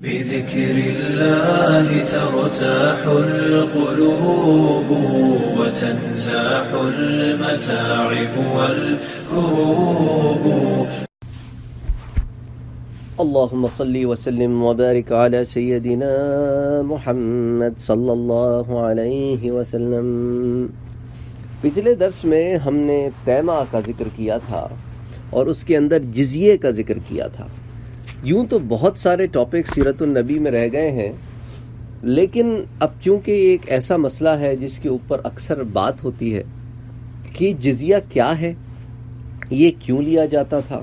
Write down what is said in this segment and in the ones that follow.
بذكر الله ترتاح القلوب وتنزاح المتاعب والكروب. اللهم صل وسلم وبارك على سيدنا محمد صلی اللہ علیہ وسلم. پچھلے درس میں ہم نے تیمہ کا ذکر کیا تھا اور اس کے اندر جزیے کا ذکر کیا تھا. یوں تو بہت سارے ٹاپک سیرت النبی میں رہ گئے ہیں، لیکن اب چونکہ یہ ایک ایسا مسئلہ ہے جس کے اوپر اکثر بات ہوتی ہے کہ جزیہ کیا ہے، یہ کیوں لیا جاتا تھا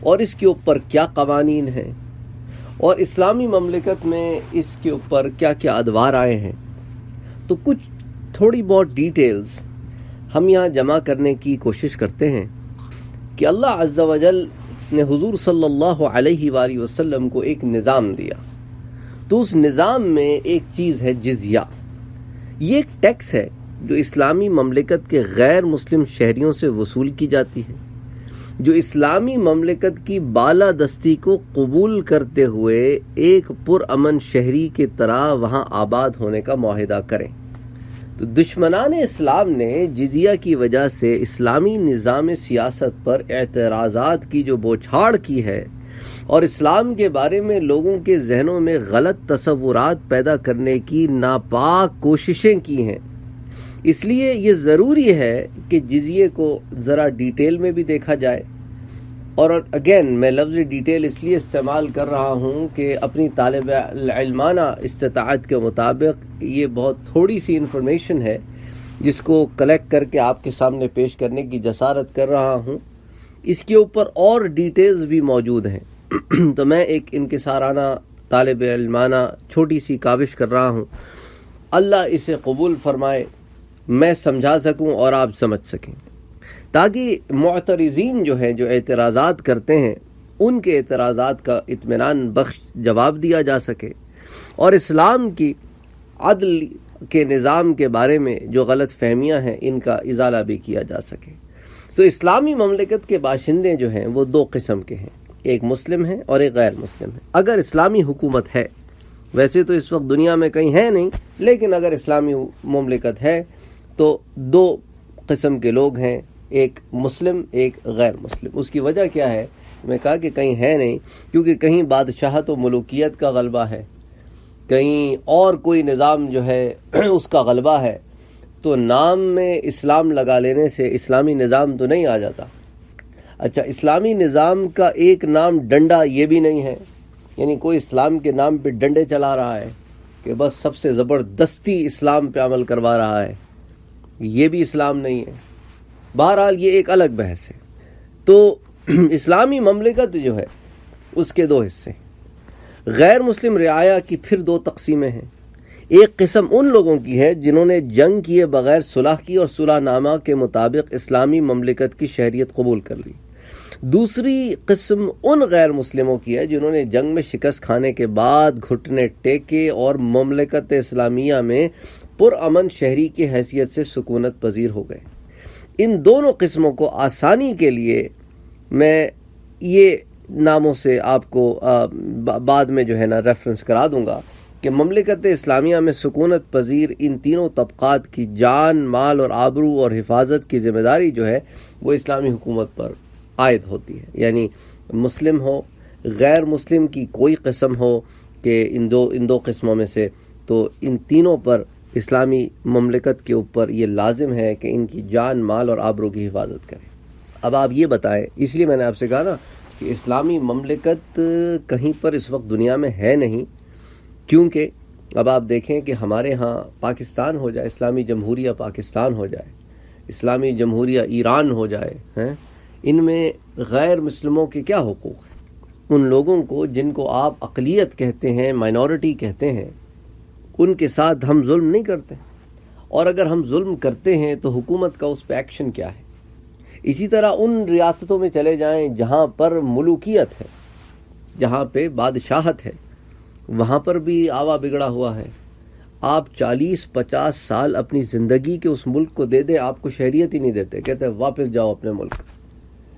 اور اس کے اوپر کیا قوانین ہیں، اور اسلامی مملکت میں اس کے اوپر کیا کیا ادوار آئے ہیں، تو کچھ تھوڑی بہت ڈیٹیلز ہم یہاں جمع کرنے کی کوشش کرتے ہیں کہ اللہ عز و جل نے حضور صلی اللہ علیہ وآلہ وسلم کو ایک نظام دیا، تو اس نظام میں ایک چیز ہے جزیہ. یہ ایک ٹیکس ہے جو اسلامی مملکت کے غیر مسلم شہریوں سے وصول کی جاتی ہے، جو اسلامی مملکت کی بالادستی کو قبول کرتے ہوئے ایک پرامن شہری کی طرح وہاں آباد ہونے کا معاہدہ کریں. تو دشمنان اسلام نے جزیہ کی وجہ سے اسلامی نظام سیاست پر اعتراضات کی جو بوچھاڑ کی ہے اور اسلام کے بارے میں لوگوں کے ذہنوں میں غلط تصورات پیدا کرنے کی ناپاک کوششیں کی ہیں. اس لیے یہ ضروری ہے کہ جزیے کو ذرا ڈیٹیل میں بھی دیکھا جائے. اور اگین میں لفظ ڈیٹیل اس لیے استعمال کر رہا ہوں کہ اپنی طالب علمانہ استطاعت کے مطابق یہ بہت تھوڑی سی انفارمیشن ہے جس کو کلیکٹ کر کے آپ کے سامنے پیش کرنے کی جسارت کر رہا ہوں. اس کے اوپر اور ڈیٹیلز بھی موجود ہیں تو میں ایک انکسارانہ طالب علمانہ چھوٹی سی کاوش کر رہا ہوں. اللہ اسے قبول فرمائے، میں سمجھا سکوں اور آپ سمجھ سکیں، تاکہ معترضین جو ہیں، جو اعتراضات کرتے ہیں، ان کے اعتراضات کا اطمینان بخش جواب دیا جا سکے اور اسلام کی عدل کے نظام کے بارے میں جو غلط فہمیاں ہیں ان کا ازالہ بھی کیا جا سکے. تو اسلامی مملکت کے باشندے جو ہیں وہ دو قسم کے ہیں، ایک مسلم ہیں اور ایک غیر مسلم ہیں. اگر اسلامی حکومت ہے، ویسے تو اس وقت دنیا میں کہیں ہے نہیں، لیکن اگر اسلامی مملکت ہے تو دو قسم کے لوگ ہیں، ایک مسلم ایک غیر مسلم. اس کی وجہ کیا ہے؟ میں کہا کہ کہیں ہے نہیں، کیونکہ کہیں بادشاہت و ملوکیت کا غلبہ ہے، کہیں اور کوئی نظام جو ہے اس کا غلبہ ہے، تو نام میں اسلام لگا لینے سے اسلامی نظام تو نہیں آ جاتا. اچھا، اسلامی نظام کا ایک نام ڈنڈا یہ بھی نہیں ہے، یعنی کوئی اسلام کے نام پہ ڈنڈے چلا رہا ہے کہ بس سب سے زبردستی اسلام پہ عمل کروا رہا ہے، یہ بھی اسلام نہیں ہے. بہرحال یہ ایک الگ بحث ہے. تو اسلامی مملکت جو ہے اس کے دو حصے. غیر مسلم رعایا کی پھر دو تقسیمیں ہیں. ایک قسم ان لوگوں کی ہے جنہوں نے جنگ کیے بغیر صلح کی اور صلح نامہ کے مطابق اسلامی مملکت کی شہریت قبول کر لی. دوسری قسم ان غیر مسلموں کی ہے جنہوں نے جنگ میں شکست کھانے کے بعد گھٹنے ٹیکے اور مملکت اسلامیہ میں پرامن شہری کی حیثیت سے سکونت پذیر ہو گئے. ان دونوں قسموں کو آسانی کے لیے میں یہ ناموں سے آپ کو بعد میں جو ہے نا ریفرنس کرا دوں گا کہ مملکت اسلامیہ میں سکونت پذیر ان تینوں طبقات کی جان، مال اور آبرو اور حفاظت کی ذمہ داری جو ہے وہ اسلامی حکومت پر عائد ہوتی ہے. یعنی مسلم ہو، غیر مسلم کی کوئی قسم ہو کہ ان دو قسموں میں سے، تو ان تینوں پر اسلامی مملکت کے اوپر یہ لازم ہے کہ ان کی جان، مال اور آبرو کی حفاظت کریں. اب آپ یہ بتائیں، اس لیے میں نے آپ سے کہا نا کہ اسلامی مملکت کہیں پر اس وقت دنیا میں ہے نہیں، کیونکہ اب آپ دیکھیں کہ ہمارے ہاں پاکستان ہو جائے، اسلامی جمہوریہ پاکستان ہو جائے، اسلامی جمہوریہ ایران ہو جائے، ان میں غیر مسلموں کے کیا حقوق ہیں؟ ان لوگوں کو جن کو آپ اقلیت کہتے ہیں، مائنورٹی کہتے ہیں، ان کے ساتھ ہم ظلم نہیں کرتے، اور اگر ہم ظلم کرتے ہیں تو حکومت کا اس پہ ایکشن کیا ہے؟ اسی طرح ان ریاستوں میں چلے جائیں جہاں پر ملوکیت ہے، جہاں پہ بادشاہت ہے، وہاں پر بھی آوا بگڑا ہوا ہے. آپ 40-50 سال اپنی زندگی کے اس ملک کو دے دیں، آپ کو شہریت ہی نہیں دیتے، کہتے ہیں واپس جاؤ اپنے ملک.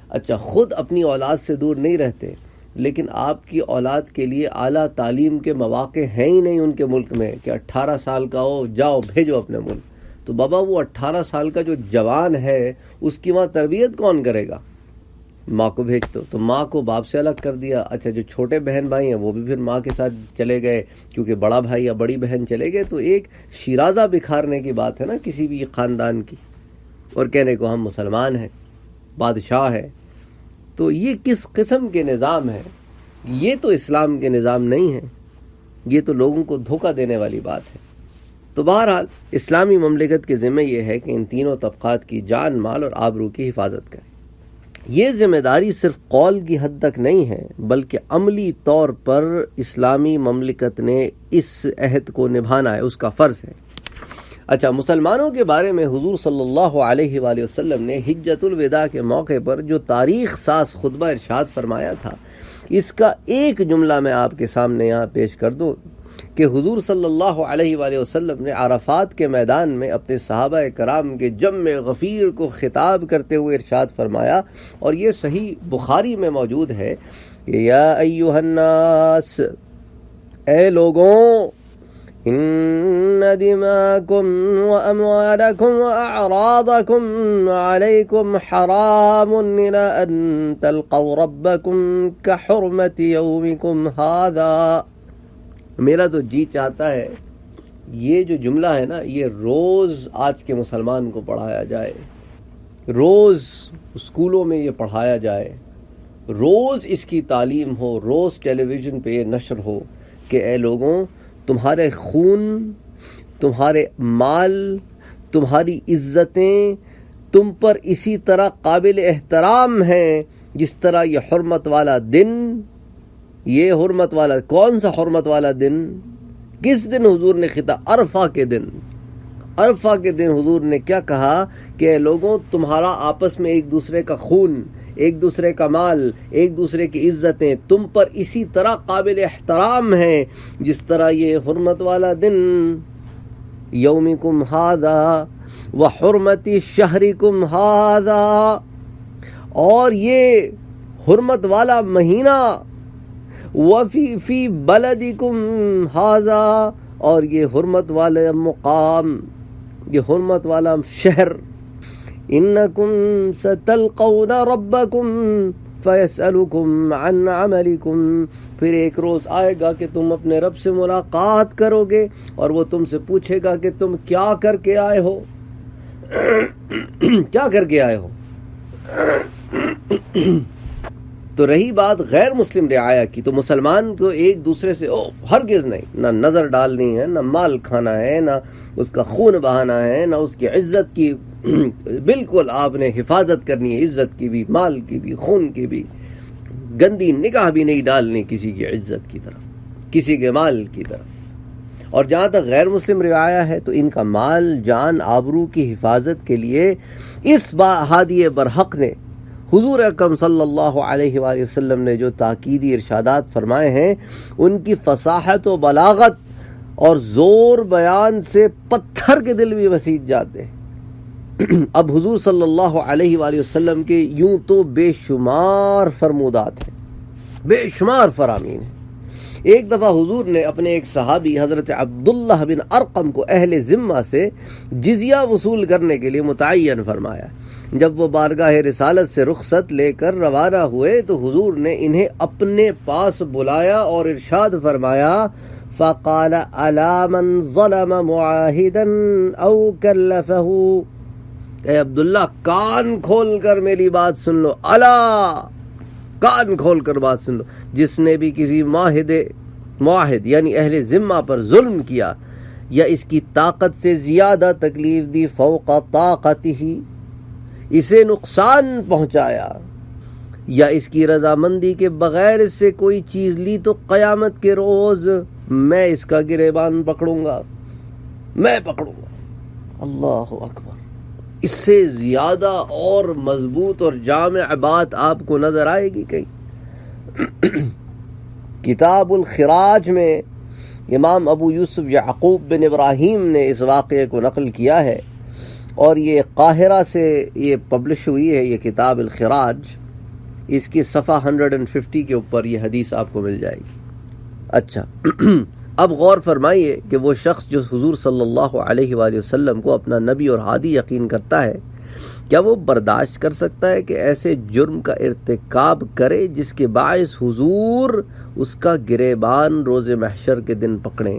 اچھا، خود اپنی اولاد سے دور نہیں رہتے، لیکن آپ کی اولاد کے لیے اعلیٰ تعلیم کے مواقع ہیں ہی نہیں ان کے ملک میں کہ 18 سال کا ہو جاؤ بھیجو اپنے ملک. تو بابا وہ 18 سال کا جو جوان ہے اس کی وہاں تربیت کون کرے گا؟ ماں کو بھیج دو. تو ماں کو باپ سے الگ کر دیا. اچھا جو چھوٹے بہن بھائی ہیں وہ بھی پھر ماں کے ساتھ چلے گئے کیونکہ بڑا بھائی یا بڑی بہن چلے گئے. تو ایک شیرازہ بکھارنے کی بات ہے نا کسی بھی خاندان کی، اور کہنے کو ہم مسلمان ہیں، بادشاہ ہے. تو یہ کس قسم کے نظام ہے؟ یہ تو اسلام کے نظام نہیں ہے، یہ تو لوگوں کو دھوکہ دینے والی بات ہے. تو بہرحال اسلامی مملکت کے ذمہ یہ ہے کہ ان تینوں طبقات کی جان، مال اور آبرو کی حفاظت کرے. یہ ذمہ داری صرف قول کی حد تک نہیں ہے بلکہ عملی طور پر اسلامی مملکت نے اس عہد کو نبھانا ہے، اس کا فرض ہے. اچھا، مسلمانوں کے بارے میں حضور صلی اللہ علیہ وآلہ وسلم نے حجۃ الوداع کے موقع پر جو تاریخ ساز خطبہ ارشاد فرمایا تھا، اس کا ایک جملہ میں آپ کے سامنے یہاں پیش کر دوں کہ حضور صلی اللہ علیہ وآلہ وسلم نے عرفات کے میدان میں اپنے صحابہ کرام کے جمع غفیر کو خطاب کرتے ہوئے ارشاد فرمایا، اور یہ صحیح بخاری میں موجود ہے کہ یا ایھا الناس، اے لوگوں، ان دماءکم واموالکم واعراضکم علیکم حرام الی ان تلقوا ربکم کحرمت یومکم ھذا. میرا تو جی چاہتا ہے یہ جو جملہ ہے نا، یہ روز آج کے مسلمان کو پڑھایا جائے، روز اسکولوں میں یہ پڑھایا جائے، روز اس کی تعلیم ہو، روز ٹیلی ویژن پہ یہ نشر ہو کہ اے لوگوں، تمہارے خون، تمہارے مال، تمہاری عزتیں تم پر اسی طرح قابل احترام ہیں جس طرح یہ حرمت والا دن. یہ حرمت والا کون سا حرمت والا دن؟ کس دن حضور نے خطاب؟ عرفہ کے دن. عرفہ کے دن حضور نے کیا کہا کہ لوگوں، تمہارا آپس میں ایک دوسرے کا خون، ایک دوسرے کا مال، ایک دوسرے کی عزتیں تم پر اسی طرح قابل احترام ہیں جس طرح یہ حرمت والا دن. یومکم ھذا وحرمت شہرکم ھذا، اور یہ حرمت والا مہینہ، فی بلدکم ھذا، اور یہ حرمت والا مقام، یہ حرمت والا شہر. انکم ستلقون ربکم فیسألکم عن عملکم، پھر ایک روز آئے گا کہ تم اپنے رب سے ملاقات کرو گے اور وہ تم سے پوچھے گا کہ تم کیا کر کے آئے ہو، کیا کر کے آئے ہو. تو رہی بات غیر مسلم رعایا کی، تو مسلمان تو ایک دوسرے سے ہرگز نہیں، نہ نظر ڈالنی ہے، نہ مال کھانا ہے، نہ اس کا خون بہانا ہے، نہ اس کی عزت کی بالکل آپ نے حفاظت کرنی ہے، عزت کی بھی، مال کی بھی، خون کی بھی. گندی نگاہ بھی نہیں ڈالنی کسی کی عزت کی طرف، کسی کے مال کی طرف. اور جہاں تک غیر مسلم رعایا ہے تو ان کا مال، جان، آبرو کی حفاظت کے لیے اس ہادی برحق نے، حضور اکرم صلی اللہ علیہ وآلہ وسلم نے جو تاکیدی ارشادات فرمائے ہیں، ان کی فصاحت و بلاغت اور زور بیان سے پتھر کے دل بھی وسیج جاتے ہیں. اب حضور صلی اللہ علیہ وآلہ وسلم کے یوں تو بے شمار فرمودات ہیں، بے شمار فرامین ہیں. ایک دفعہ حضور نے اپنے ایک صحابی حضرت عبداللہ بن ارقم کو اہل ذمہ سے جزیہ وصول کرنے کے لیے متعین فرمایا. جب وہ بارگاہ رسالت سے رخصت لے کر روانہ ہوئے تو حضور نے انہیں اپنے پاس بلایا اور ارشاد فرمایا، فقال الا من ظلم معاہدا او کلفہ. اے عبداللہ، کان کھول کر میری بات سن لو، الا، کان کھول کر بات سن لو. جس نے بھی کسی معاہد یعنی اہل ذمہ پر ظلم کیا یا اس کی طاقت سے زیادہ تکلیف دی، فوق طاقتہ، اسے نقصان پہنچایا یا اس کی رضامندی کے بغیر اس سے کوئی چیز لی، تو قیامت کے روز میں اس کا گریبان پکڑوں گا، میں پکڑوں گا. اللہ اکبر. اس سے زیادہ اور مضبوط اور جامع بات آپ کو نظر آئے گی کہیں؟ کتاب الخراج میں امام ابو یوسف یعقوب بن ابراہیم نے اس واقعے کو نقل کیا ہے، اور یہ قاہرہ سے یہ پبلش ہوئی ہے، یہ کتاب الخراج. اس کی صفحہ 150 کے اوپر یہ حدیث آپ کو مل جائے گی۔ اچھا اب غور فرمائیے کہ وہ شخص جو حضور صلی اللہ علیہ وآلہ وسلم کو اپنا نبی اور ہادی یقین کرتا ہے، کیا وہ برداشت کر سکتا ہے کہ ایسے جرم کا ارتکاب کرے جس کے باعث حضور اس کا گریبان روز محشر کے دن پکڑیں؟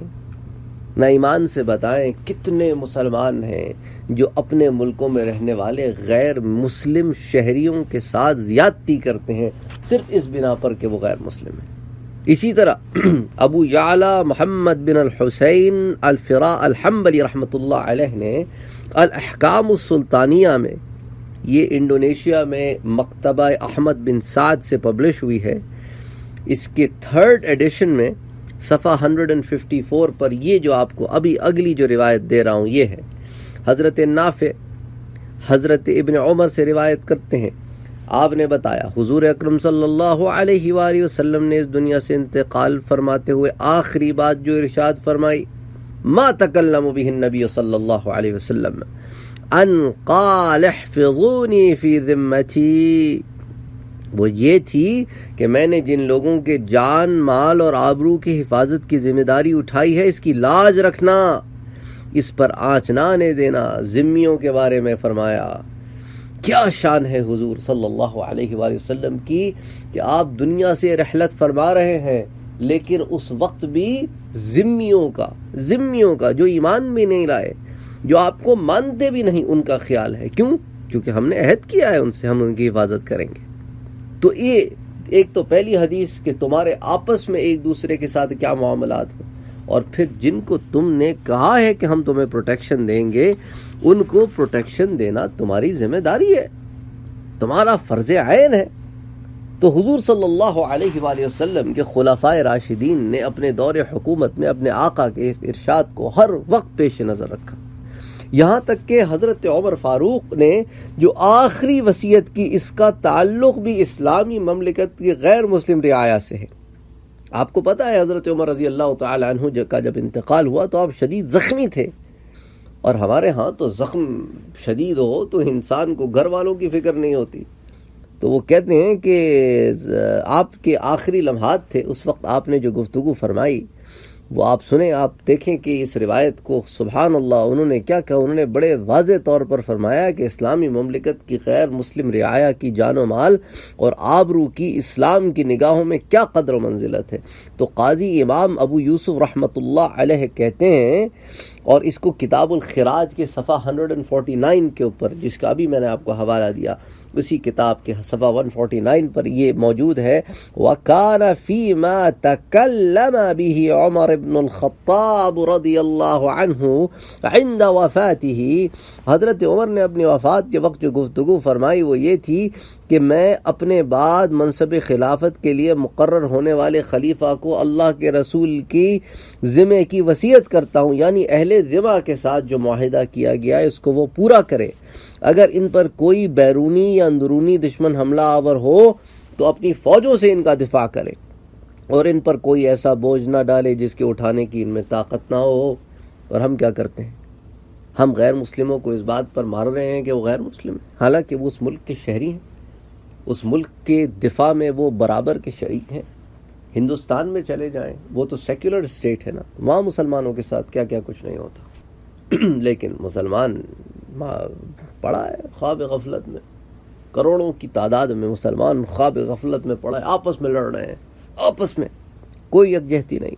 نہ ایمان سے بتائیں کتنے مسلمان ہیں جو اپنے ملکوں میں رہنے والے غیر مسلم شہریوں کے ساتھ زیادتی کرتے ہیں صرف اس بنا پر کہ وہ غیر مسلم ہیں۔ اسی طرح ابو یعلا محمد بن الحسین الفراء الحنبلی رحمۃ اللہ علیہ نے الاحکام السلطانیہ میں، یہ انڈونیشیا میں مکتبہ احمد بن سعد سے پبلش ہوئی ہے، اس کے 3rd ایڈیشن میں صفحہ 154 پر یہ جو آپ کو ابھی اگلی جو روایت دے رہا ہوں یہ ہے۔ حضرت نافع حضرت ابن عمر سے روایت کرتے ہیں، آپ نے بتایا حضور اکرم صلی اللہ علیہ وآلہ وسلم نے اس دنیا سے انتقال فرماتے ہوئے آخری بات جو ارشاد فرمائی، ما تکلم به النبی صلی اللہ علیہ وسلم ان قال احفظونی فی ذمتی، وہ یہ تھی کہ میں نے جن لوگوں کے جان مال اور آبرو کی حفاظت کی ذمہ داری اٹھائی ہے اس کی لاج رکھنا، اس پر آنچ نہ آنے دینا۔ ذمیوں کے بارے میں فرمایا کیا شان ہے حضور صلی اللہ علیہ وآلہ وسلم کی کہ آپ دنیا سے رحلت فرما رہے ہیں، لیکن اس وقت بھی ذمیوں کا جو ایمان بھی نہیں لائے، جو آپ کو مانتے بھی نہیں، ان کا خیال ہے۔ کیوں؟ کیونکہ ہم نے عہد کیا ہے ان سے، ہم ان کی حفاظت کریں گے۔ تو یہ ایک تو پہلی حدیث کہ تمہارے آپس میں ایک دوسرے کے ساتھ کیا معاملات ہو، اور پھر جن کو تم نے کہا ہے کہ ہم تمہیں پروٹیکشن دیں گے ان کو پروٹیکشن دینا تمہاری ذمہ داری ہے، تمہارا فرض عین ہے۔ تو حضور صلی اللہ علیہ وآلہ وسلم کے خلفائے راشدین نے اپنے دور حکومت میں اپنے آقا کے اس ارشاد کو ہر وقت پیش نظر رکھا، یہاں تک کہ حضرت عمر فاروق نے جو آخری وصیت کی اس کا تعلق بھی اسلامی مملکت کی غیر مسلم رعایا سے ہے۔ آپ کو پتہ ہے حضرت عمر رضی اللہ تعالی عنہ کا جب انتقال ہوا تو آپ شدید زخمی تھے، اور ہمارے ہاں تو زخم شدید ہو تو انسان کو گھر والوں کی فکر نہیں ہوتی۔ تو وہ کہتے ہیں کہ آپ کے آخری لمحات تھے، اس وقت آپ نے جو گفتگو فرمائی وہ آپ سنیں، آپ دیکھیں کہ اس روایت کو سبحان اللہ انہوں نے کیا کہا، انہوں نے بڑے واضح طور پر فرمایا کہ اسلامی مملکت کی غیر مسلم رعایا کی جان و مال اور آبرو کی اسلام کی نگاہوں میں کیا قدر و منزلت ہے۔ تو قاضی امام ابو یوسف رحمۃ اللہ علیہ کہتے ہیں، اور اس کو کتاب الخراج کے صفحہ 149 کے اوپر، جس کا ابھی میں نے آپ کو حوالہ دیا، اسی کتاب کے صفحہ 149 پر یہ موجود ہے، وَكَانَ فِي مَا تَكَلَّمَ بِهِ عمر بن الخطاب رضی اللہ عنہ عند وفاتہ، حضرت عمر نے اپنی وفات کے وقت جو گفتگو فرمائی وہ یہ تھی کہ میں اپنے بعد منصب خلافت کے لیے مقرر ہونے والے خلیفہ کو اللہ کے رسول کی ذمہ کی وصیت کرتا ہوں، یعنی اہل ذمہ کے ساتھ جو معاہدہ کیا گیا ہے اس کو وہ پورا کرے، اگر ان پر کوئی بیرونی یا اندرونی دشمن حملہ آور ہو تو اپنی فوجوں سے ان کا دفاع کرے، اور ان پر کوئی ایسا بوجھ نہ ڈالے جس کے اٹھانے کی ان میں طاقت نہ ہو۔ اور ہم کیا کرتے ہیں؟ ہم غیر مسلموں کو اس بات پر مار رہے ہیں کہ وہ غیر مسلم ہیں، حالانکہ وہ اس ملک کے شہری ہیں، اس ملک کے دفاع میں وہ برابر کے شریک ہیں۔ ہندوستان میں چلے جائیں، وہ تو سیکولر اسٹیٹ ہے نا، وہاں مسلمانوں کے ساتھ کیا کیا کچھ نہیں ہوتا، لیکن مسلمان پڑا ہے خواب غفلت میں، کروڑوں کی تعداد میں مسلمان خواب غفلت میں پڑا ہے، آپس میں لڑ رہے ہیں، آپس میں کوئی یکجہتی نہیں۔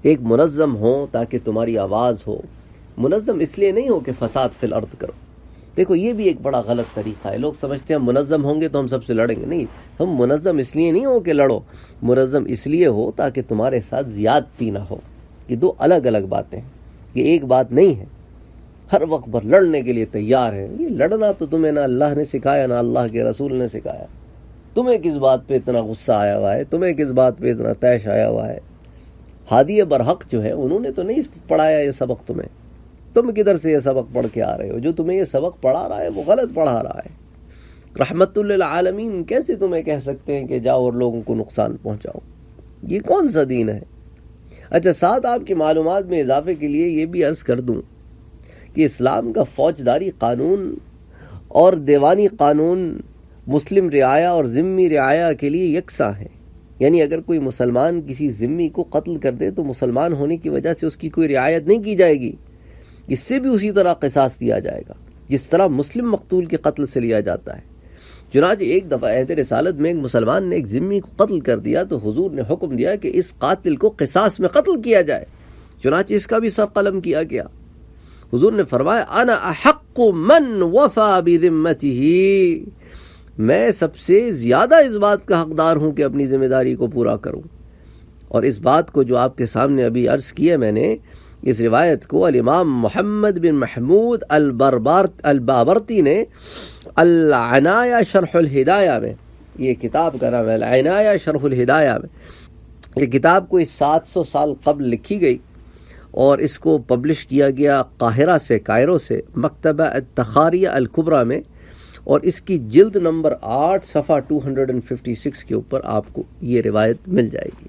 ایک منظم ہو تاکہ تمہاری آواز ہو، منظم اس لیے نہیں ہو کہ فساد فی الارض کرو۔ دیکھو یہ بھی ایک بڑا غلط طریقہ ہے، لوگ سمجھتے ہیں منظم ہوں گے تو ہم سب سے لڑیں گے، نہیں، ہم منظم اس لیے نہیں ہو کہ لڑو، منظم اس لیے ہو تاکہ تمہارے ساتھ زیادتی نہ ہو۔ یہ دو الگ الگ باتیں ہیں، یہ ایک بات نہیں ہے۔ ہر وقت پر لڑنے کے لیے تیار ہے، یہ لڑنا تو تمہیں نہ اللہ نے سکھایا نہ اللہ کے رسول نے سکھایا۔ تمہیں کس بات پہ اتنا غصہ آیا ہوا ہے، تمہیں کس بات پہ اتنا طیش آیا ہوا ہے؟ ہادی برحق جو ہے انہوں نے تو نہیں پڑھایا یہ سبق تمہیں، تم کدھر سے یہ سبق پڑھ کے آ رہے ہو؟ جو تمہیں یہ سبق پڑھا رہا ہے وہ غلط پڑھا رہا ہے۔ رحمت للعالمین کیسے تمہیں کہہ سکتے ہیں کہ جاؤ اور لوگوں کو نقصان پہنچاؤ؟ یہ کون سا دین ہے؟ اچھا ساتھ آپ کی معلومات میں اضافے کے لیے یہ بھی عرض کر دوں کہ اسلام کا فوجداری قانون اور دیوانی قانون مسلم رعایا اور ذمی رعایا کے لیے یکساں ہیں، یعنی اگر کوئی مسلمان کسی ذمی کو قتل کر دے تو مسلمان ہونے کی وجہ سے اس کی کوئی رعایت نہیں کی جائے گی، اس سے بھی اسی طرح قصاص دیا جائے گا جس طرح مسلم مقتول کے قتل سے لیا جاتا ہے۔ چنانچہ ایک دفعہ عہد رسالت میں ایک مسلمان نے ایک ذمی کو قتل کر دیا تو حضور نے حکم دیا کہ اس قاتل کو قصاص میں قتل کیا جائے، چنانچہ اس کا بھی سر قلم کیا گیا۔ حضور نے فرمایا انا احق من وفا بذمته، میں سب سے زیادہ اس بات کا حقدار ہوں کہ اپنی ذمہ داری کو پورا کروں۔ اور اس بات کو جو آپ کے سامنے ابھی عرض کی ہے میں نے، اس روایت کو الامام محمد بن محمود البابرتی نے العنایہ شرح الہدایہ میں، یہ کتاب کا نام ہے العنایہ شرح الہدایہ میں، یہ کتاب کوئی 700 سال قبل لکھی گئی اور اس کو پبلش کیا گیا قاہرہ سے، کائرو سے، مکتبہ التخاریہ الکبریٰ میں، اور اس کی جلد نمبر 8 صفحہ 256 کے اوپر آپ کو یہ روایت مل جائے گی۔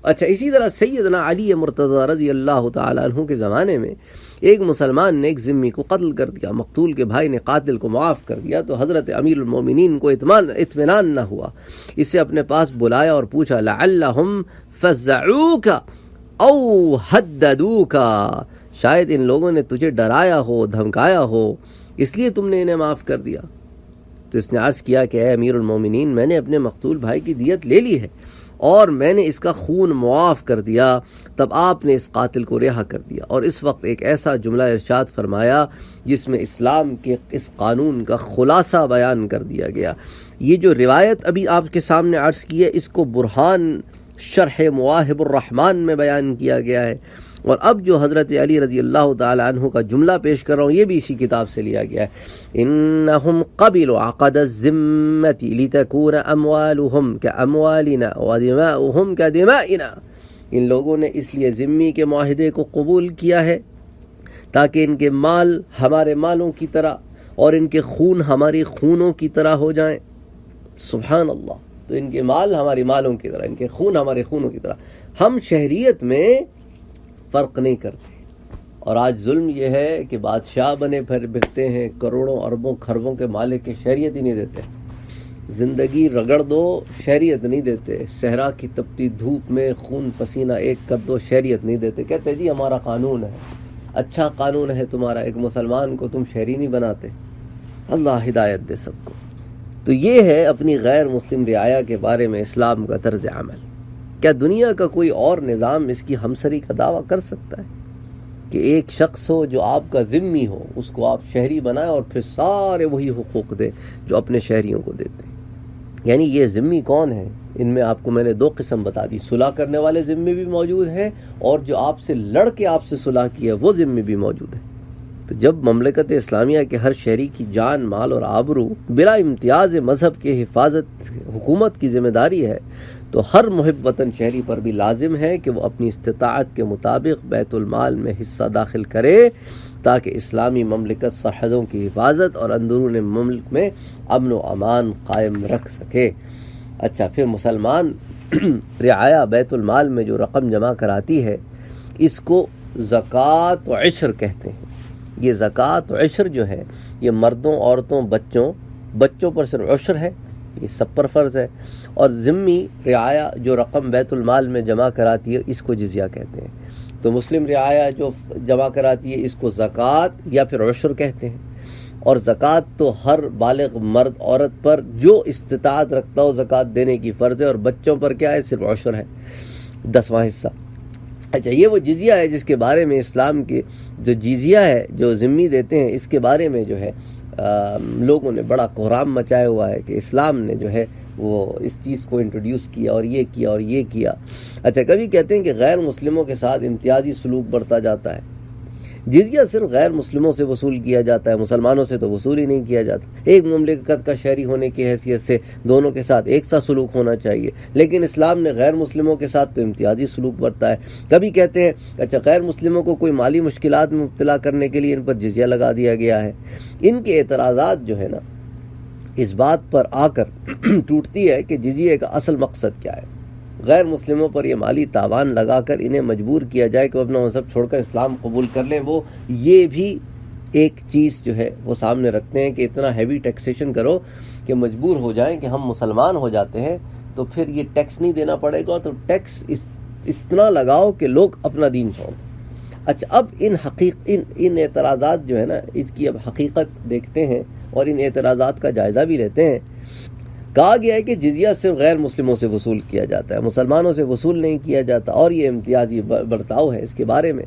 اچھا، اسی طرح سیدنا علی مرتضی رضی اللہ تعالیٰ عنہ کے زمانے میں ایک مسلمان نے ایک ذمی کو قتل کر دیا، مقتول کے بھائی نے قاتل کو معاف کر دیا تو حضرت امیر المومنین کو اطمینان نہ ہوا، اسے اپنے پاس بلایا اور پوچھا لعلہم فزعوک او حددوک، شاید ان لوگوں نے تجھے ڈرایا ہو، دھمکایا ہو، اس لیے تم نے انہیں معاف کر دیا۔ تو اس نے عرض کیا کہ اے امیر المومنین، میں نے اپنے مقتول بھائی کی دیت لے لی ہے اور میں نے اس کا خون معاف کر دیا، تب آپ نے اس قاتل کو رہا کر دیا۔ اور اس وقت ایک ایسا جملہ ارشاد فرمایا جس میں اسلام کے اس قانون کا خلاصہ بیان کر دیا گیا۔ یہ جو روایت ابھی آپ کے سامنے عرض کی ہے، اس کو برہان شرح مواہب الرحمن میں بیان کیا گیا ہے، اور اب جو حضرت علی رضی اللہ تعالی عنہ کا جملہ پیش کر رہا ہوں یہ بھی اسی کتاب سے لیا گیا ہے۔ انہم قبلوا عقد الذمۃ لتکون اموالہم کاموالنا ودماؤہم کدمائنا، ان لوگوں نے اس لیے ذمی کے معاہدے کو قبول کیا ہے تاکہ ان کے مال ہمارے مالوں کی طرح اور ان کے خون ہماری خونوں کی طرح ہو جائیں۔ سبحان اللہ، تو ان کے مال ہماری مالوں کی طرح، ان کے خون ہمارے خونوں کی طرح۔ ہم شہریت میں فرق نہیں کرتے، اور آج ظلم یہ ہے کہ بادشاہ بنے پھرتے ہیں، کروڑوں اربوں خربوں کے مالک کے شہریت ہی نہیں دیتے، زندگی رگڑ دو شہریت نہیں دیتے، صحرا کی تپتی دھوپ میں خون پسینہ ایک کر دو شہریت نہیں دیتے، کہتے جی ہمارا قانون ہے، اچھا قانون ہے تمہارا، ایک مسلمان کو تم شہری نہیں بناتے۔ اللہ ہدایت دے سب کو۔ تو یہ ہے اپنی غیر مسلم رعایا کے بارے میں اسلام کا طرز عمل۔ کیا دنیا کا کوئی اور نظام اس کی ہمسری کا دعویٰ کر سکتا ہے کہ ایک شخص ہو جو آپ کا ذمی ہو، اس کو آپ شہری بنائیں اور پھر سارے وہی حقوق دیں جو اپنے شہریوں کو دیتے ہیں؟ یعنی یہ ذمی کون ہے؟ ان میں آپ کو میں نے 2 قسم بتا دی، صلح کرنے والے ذمی بھی موجود ہیں اور جو آپ سے لڑ کے آپ سے صلح کی ہے وہ ذمی بھی موجود ہیں۔ تو جب مملکت اسلامیہ کے ہر شہری کی جان، مال اور آبرو بلا امتیاز مذہب کے حفاظت حکومت کی ذمہ داری ہے، تو ہر محب وطن شہری پر بھی لازم ہے کہ وہ اپنی استطاعت کے مطابق بیت المال میں حصہ داخل کرے تاکہ اسلامی مملکت سرحدوں کی حفاظت اور اندرون ملک میں امن و امان قائم رکھ سکے۔ اچھا، پھر مسلمان رعایا بیت المال میں جو رقم جمع کراتی ہے اس کو زکوٰۃ و عشر کہتے ہیں۔ یہ زکوٰۃ و عشر جو ہے یہ مردوں، عورتوں، بچوں پر صرف عشر ہے، یہ سب پر فرض ہے، اور ذمی رعایا جو رقم بیت المال میں جمع کراتی ہے اس کو جزیہ کہتے ہیں۔ تو مسلم رعایا جو جمع کراتی ہے اس کو زکوٰۃ یا پھر عشر کہتے ہیں، اور زکوٰۃ تو ہر بالغ مرد عورت پر جو استطاعت رکھتا ہو زکوٰۃ دینے کی فرض ہے، اور بچوں پر کیا ہے؟ صرف عشر ہے، 10واں حصہ۔ اچھا، یہ وہ جزیہ ہے جس کے بارے میں اسلام کے جو جزیہ ہے جو ذمی دیتے ہیں اس کے بارے میں جو ہے لوگوں نے بڑا کوہرام مچایا ہوا ہے کہ اسلام نے جو ہے وہ اس چیز کو انٹروڈیوس کیا اور یہ کیا اور یہ کیا۔ اچھا، کبھی کہتے ہیں کہ غیر مسلموں کے ساتھ امتیازی سلوک برتا جاتا ہے، جزیہ صرف غیر مسلموں سے وصول کیا جاتا ہے، مسلمانوں سے تو وصول ہی نہیں کیا جاتا۔ ایک مملکت کا شہری ہونے کی حیثیت سے دونوں کے ساتھ ایک سا سلوک ہونا چاہیے، لیکن اسلام نے غیر مسلموں کے ساتھ تو امتیازی سلوک برتا ہے۔ کبھی کہتے ہیں اچھا غیر مسلموں کو کوئی مالی مشکلات میں مبتلا کرنے کے لیے ان پر جزیہ لگا دیا گیا ہے۔ ان کے اعتراضات جو ہے نا اس بات پر آ کر ٹوٹتی ہے کہ جزیے کا اصل مقصد کیا ہے۔ غیر مسلموں پر یہ مالی تاوان لگا کر انہیں مجبور کیا جائے کہ وہ اپنا مذہب چھوڑ کر اسلام قبول کر لیں، وہ یہ بھی ایک چیز جو ہے وہ سامنے رکھتے ہیں کہ اتنا ہیوی ٹیکسیشن کرو کہ مجبور ہو جائیں کہ ہم مسلمان ہو جاتے ہیں تو پھر یہ ٹیکس نہیں دینا پڑے گا، تو ٹیکس اتنا لگاؤ کہ لوگ اپنا دین چھوڑ دیں۔ اچھا، اب ان اعتراضات جو ہے نا، اس کی اب حقیقت دیکھتے ہیں اور ان اعتراضات کا جائزہ بھی لیتے ہیں۔ کہا گیا ہے کہ جزیہ صرف غیر مسلموں سے وصول کیا جاتا ہے، مسلمانوں سے وصول نہیں کیا جاتا، اور یہ امتیازی برتاؤ ہے۔ اس کے بارے میں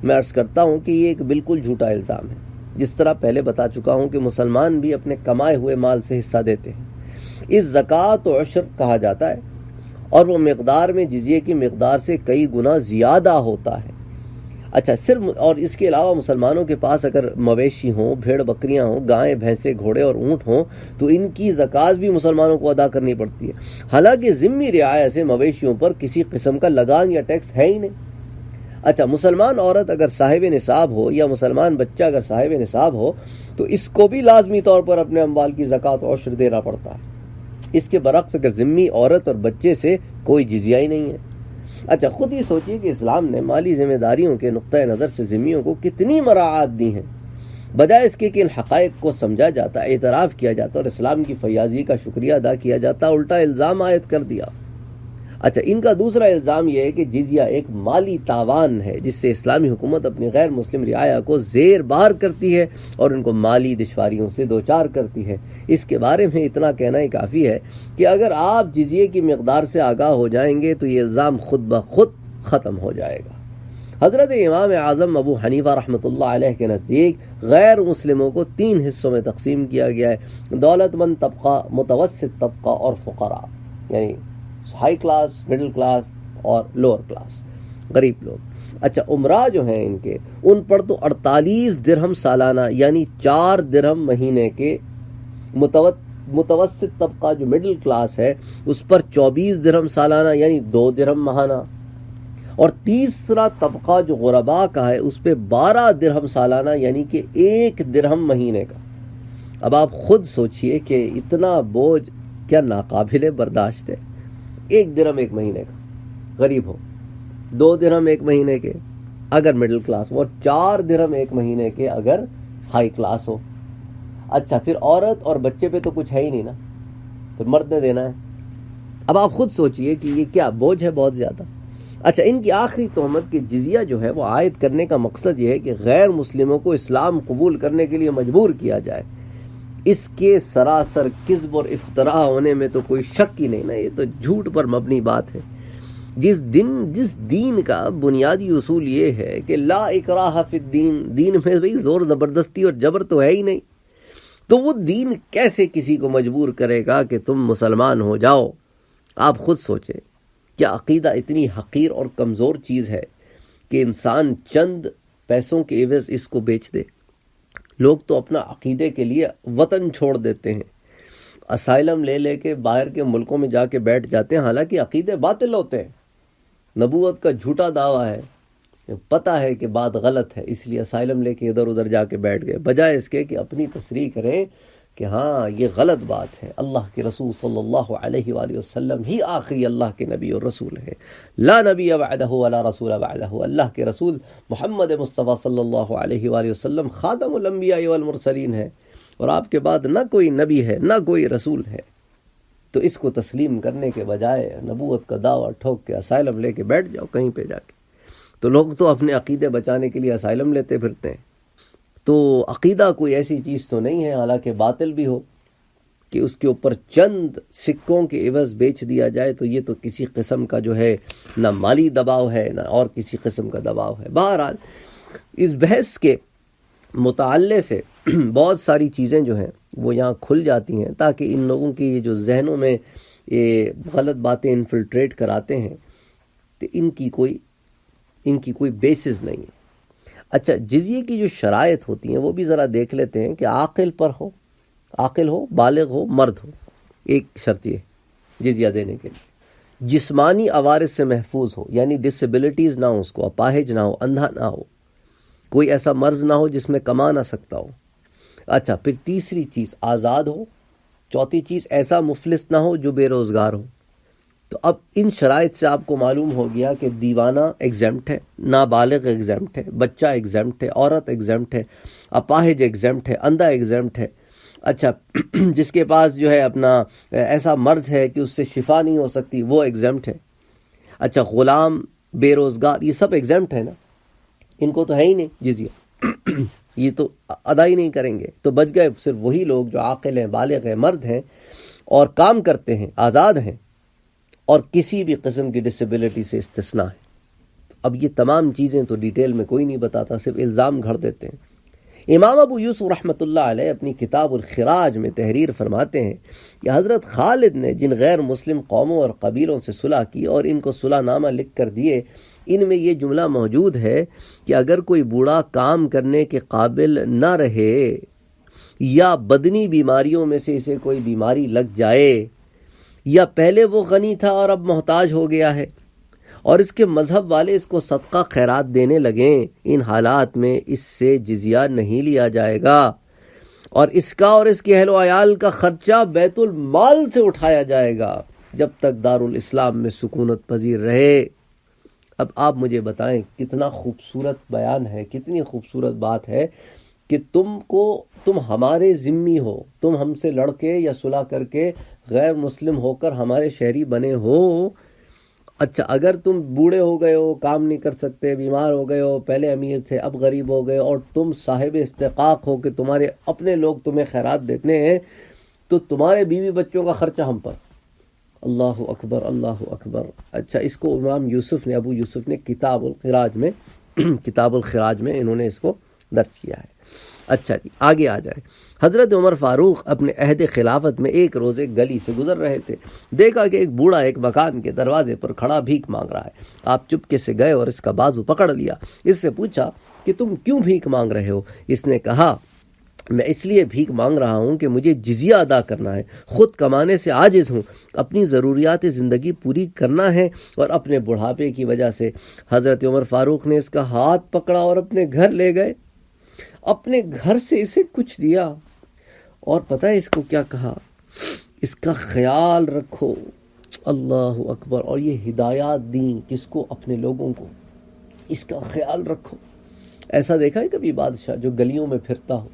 عرض کرتا ہوں کہ یہ ایک بالکل جھوٹا الزام ہے۔ جس طرح پہلے بتا چکا ہوں کہ مسلمان بھی اپنے کمائے ہوئے مال سے حصہ دیتے ہیں، اس زکوٰۃ و عشر کہا جاتا ہے، اور وہ مقدار میں جزیے کی مقدار سے کئی گنا زیادہ ہوتا ہے۔ اچھا، صرف اور اس کے علاوہ مسلمانوں کے پاس اگر مویشی ہوں، بھیڑ بکریاں ہوں، گائیں بھینسیں، گھوڑے اور اونٹ ہوں تو ان کی زکوٰۃ بھی مسلمانوں کو ادا کرنی پڑتی ہے، حالانکہ ذمہ رعایا سے مویشیوں پر کسی قسم کا لگان یا ٹیکس ہے ہی نہیں۔ اچھا، مسلمان عورت اگر صاحب نصاب ہو یا مسلمان بچہ اگر صاحب نصاب ہو تو اس کو بھی لازمی طور پر اپنے اموال کی زکوٰۃ و عشر دینا پڑتا ہے۔ اس کے برعکس اگر ذمہ عورت اور بچے سے کوئی جزیہ ہی نہیں ہے۔ اچھا، خود ہی سوچئے کہ اسلام نے مالی ذمہ داریوں کے نقطۂ نظر سے ذمیوں کو کتنی مراعات دی ہیں، بجائے اس کے کہ ان حقائق کو سمجھا جاتا، اعتراف کیا جاتا اور اسلام کی فیاضی کا شکریہ ادا کیا جاتا، الٹا الزام عائد کر دیا۔ اچھا، ان کا دوسرا الزام یہ ہے کہ جزیہ ایک مالی تاوان ہے جس سے اسلامی حکومت اپنی غیر مسلم رعایا کو زیر بار کرتی ہے اور ان کو مالی دشواریوں سے دوچار کرتی ہے۔ اس کے بارے میں اتنا کہنا ہی کافی ہے کہ اگر آپ جزیے کی مقدار سے آگاہ ہو جائیں گے تو یہ الزام خود بخود ختم ہو جائے گا۔ حضرت امام اعظم ابو حنیفہ رحمۃ اللہ علیہ کے نزدیک غیر مسلموں کو 3 حصوں میں تقسیم کیا گیا ہے: دولت مند طبقہ، متوسط طبقہ اور فقراء، یعنی ہائی کلاس، مڈل کلاس اور لوور کلاس، غریب لوگ۔ اچھا، عمرہ جو ہیں ان پر تو 48 درہم سالانہ یعنی 4 درہم مہینے کے، متوسط طبقہ جو مڈل کلاس ہے اس پر 24 درہم سالانہ یعنی 2 درہم ماہانہ، اور تیسرا طبقہ جو غرباء کا ہے اس پہ 12 درہم سالانہ یعنی کہ 1 درہم مہینے کا۔ اب آپ خود سوچئے کہ اتنا بوجھ کیا ناقابل برداشت ہے؟ 1 درہم 1 مہینے کا غریب ہو، 2 درہم 1 مہینے کے اگر مڈل کلاس ہو، اور 4 درہم 1 مہینے کے اگر ہائی کلاس ہو۔ اچھا، پھر عورت اور بچے پہ تو کچھ ہے ہی نہیں نا، پھر مرد نے دینا ہے۔ اب آپ خود سوچئے کہ یہ کیا بوجھ ہے، بہت زیادہ۔ اچھا، ان کی آخری تہمت کہ جزیہ جو ہے وہ عائد کرنے کا مقصد یہ ہے کہ غیر مسلموں کو اسلام قبول کرنے کے لیے مجبور کیا جائے، اس کے سراسر کذب اور افتراء ہونے میں تو کوئی شک ہی نہیں نا، یہ تو جھوٹ پر مبنی بات ہے۔ جس دین کا بنیادی اصول یہ ہے کہ لا اکراہ فی الدین، دین میں بھئی زور زبردستی اور جبر تو ہے ہی نہیں، تو وہ دین کیسے کسی کو مجبور کرے گا کہ تم مسلمان ہو جاؤ؟ آپ خود سوچیں، کیا عقیدہ اتنی حقیر اور کمزور چیز ہے کہ انسان چند پیسوں کے عوض اس کو بیچ دے؟ لوگ تو اپنا عقیدے کے لیے وطن چھوڑ دیتے ہیں، اسائلم لے کے باہر کے ملکوں میں جا کے بیٹھ جاتے ہیں، حالانکہ عقیدے باطل ہوتے ہیں، نبوت کا جھوٹا دعویٰ ہے، پتہ ہے کہ بات غلط ہے، اس لیے اسائلم لے کے ادھر ادھر جا کے بیٹھ گئے، بجائے اس کے کہ اپنی تصریح کریں کہ ہاں یہ غلط بات ہے، اللہ کے رسول صلی اللہ علیہ وآلہ وسلم ہی آخری اللہ کے نبی اور رسول ہے، لا نبی بعدہ ولا رسول بعدہ، اللہ کے رسول محمد مصطفیٰ صلی اللہ علیہ وآلہ وسلم خاتم الانبیاء والمرسلین ہے، اور آپ کے بعد نہ کوئی نبی ہے نہ کوئی رسول ہے۔ تو اس کو تسلیم کرنے کے بجائے نبوت کا دعویٰ ٹھوک کے اسائلم لے کے بیٹھ جاؤ کہیں پہ جا کے۔ تو لوگ تو اپنے عقیدے بچانے کے لیے اسائلم لیتے پھرتے ہیں۔ تو عقیدہ کوئی ایسی چیز تو نہیں ہے، حالانکہ باطل بھی ہو، کہ اس کے اوپر چند سکوں کے عوض بیچ دیا جائے، تو یہ تو کسی قسم کا جو ہے نہ مالی دباؤ ہے نہ اور کسی قسم کا دباؤ ہے۔ بہرحال اس بحث کے متعلق سے بہت ساری چیزیں جو ہیں وہ یہاں کھل جاتی ہیں، تاکہ ان لوگوں کی جو ذہنوں میں یہ غلط باتیں انفلٹریٹ کراتے ہیں تو ان کی کوئی بیسز نہیں ہے۔ اچھا، جزیے کی جو شرائط ہوتی ہیں وہ بھی ذرا دیکھ لیتے ہیں کہ عاقل ہو، بالغ ہو، مرد ہو۔ ایک شرط یہ جزیہ دینے کے لیے جسمانی عوارض سے محفوظ ہو، یعنی ڈسیبلٹیز نہ ہو، اس کو اپاہج نہ ہو، اندھا نہ ہو، کوئی ایسا مرض نہ ہو جس میں کما نہ سکتا ہو۔ اچھا، پھر تیسری چیز آزاد ہو۔ چوتھی چیز ایسا مفلس نہ ہو جو بے روزگار ہو۔ تو اب ان شرائط سے آپ کو معلوم ہو گیا کہ دیوانہ ایگزیمپٹ ہے، نابالغ ایگزیمپٹ ہے، بچہ ایگزیمپٹ ہے، عورت ایگزیمپٹ ہے، اپاہج ایگزیمپٹ ہے، اندھا ایگزیمپٹ ہے، اچھا جس کے پاس جو ہے اپنا ایسا مرض ہے کہ اس سے شفا نہیں ہو سکتی وہ ایگزیمپٹ ہے، اچھا غلام، بے روزگار، یہ سب ایگزیمپٹ ہے نا، ان کو تو ہے ہی نہیں جزیہ، یہ تو ادا ہی نہیں کریں گے، تو بچ گئے صرف وہی لوگ جو عاقل ہیں، بالغ ہیں، مرد ہیں اور کام کرتے ہیں، آزاد ہیں اور کسی بھی قسم کی ڈسیبلٹی سے استثناء ہے۔ اب یہ تمام چیزیں تو ڈیٹیل میں کوئی نہیں بتاتا، صرف الزام گھڑ دیتے ہیں۔ امام ابو یوسف رحمۃ اللہ علیہ اپنی کتاب الخراج میں تحریر فرماتے ہیں کہ حضرت خالد نے جن غیر مسلم قوموں اور قبیلوں سے صلح کی اور ان کو صلح نامہ لکھ کر دیے، ان میں یہ جملہ موجود ہے کہ اگر کوئی بوڑھا کام کرنے کے قابل نہ رہے یا بدنی بیماریوں میں سے اسے کوئی بیماری لگ جائے یا پہلے وہ غنی تھا اور اب محتاج ہو گیا ہے اور اس کے مذہب والے اس کو صدقہ خیرات دینے لگیں، ان حالات میں اس سے جزیہ نہیں لیا جائے گا اور اس کا اور اس کے اہل و عیال کا خرچہ بیت المال سے اٹھایا جائے گا جب تک دارالاسلام میں سکونت پذیر رہے۔ اب آپ مجھے بتائیں کتنا خوبصورت بیان ہے، کتنی خوبصورت بات ہے کہ تم ہمارے ذمہ ہو، تم ہم سے لڑ کے یا صلح کر کے غیر مسلم ہو کر ہمارے شہری بنے ہو، اچھا اگر تم بوڑھے ہو گئے ہو، کام نہیں کر سکتے، بیمار ہو گئے ہو، پہلے امیر تھے اب غریب ہو گئے اور تم صاحب استحقاق ہو کہ تمہارے اپنے لوگ تمہیں خیرات دیتے ہیں، تو تمہارے بیوی بچوں کا خرچہ ہم پر۔ اللہ اکبر، اللہ اکبر۔ اچھا اس کو امام یوسف نے، ابو یوسف نے کتاب الخراج میں انہوں نے اس کو درج کیا ہے۔ اچھا جی آگے آ جائیں۔ حضرت عمر فاروق اپنے عہد خلافت میں ایک روز ایک گلی سے گزر رہے تھے، دیکھا کہ ایک بوڑھا ایک مکان کے دروازے پر کھڑا بھیک مانگ رہا ہے۔ آپ چپکے سے گئے اور اس کا بازو پکڑ لیا، اس سے پوچھا کہ تم کیوں بھیک مانگ رہے ہو؟ اس نے کہا میں اس لیے بھیک مانگ رہا ہوں کہ مجھے جزیہ ادا کرنا ہے، خود کمانے سے عاجز ہوں، اپنی ضروریات زندگی پوری کرنا ہے اور اپنے بڑھاپے کی وجہ سے۔ حضرت عمر فاروق نے اس کا ہاتھ پکڑا اور اپنے گھر لے گئے، اپنے گھر سے اسے کچھ دیا اور پتہ ہے اس کو کیا کہا؟ اس کا خیال رکھو۔ اللہ اکبر۔ اور یہ ہدایات دیں کس کو؟ اپنے لوگوں کو، اس کا خیال رکھو۔ ایسا دیکھا ہے کبھی بادشاہ جو گلیوں میں پھرتا ہو،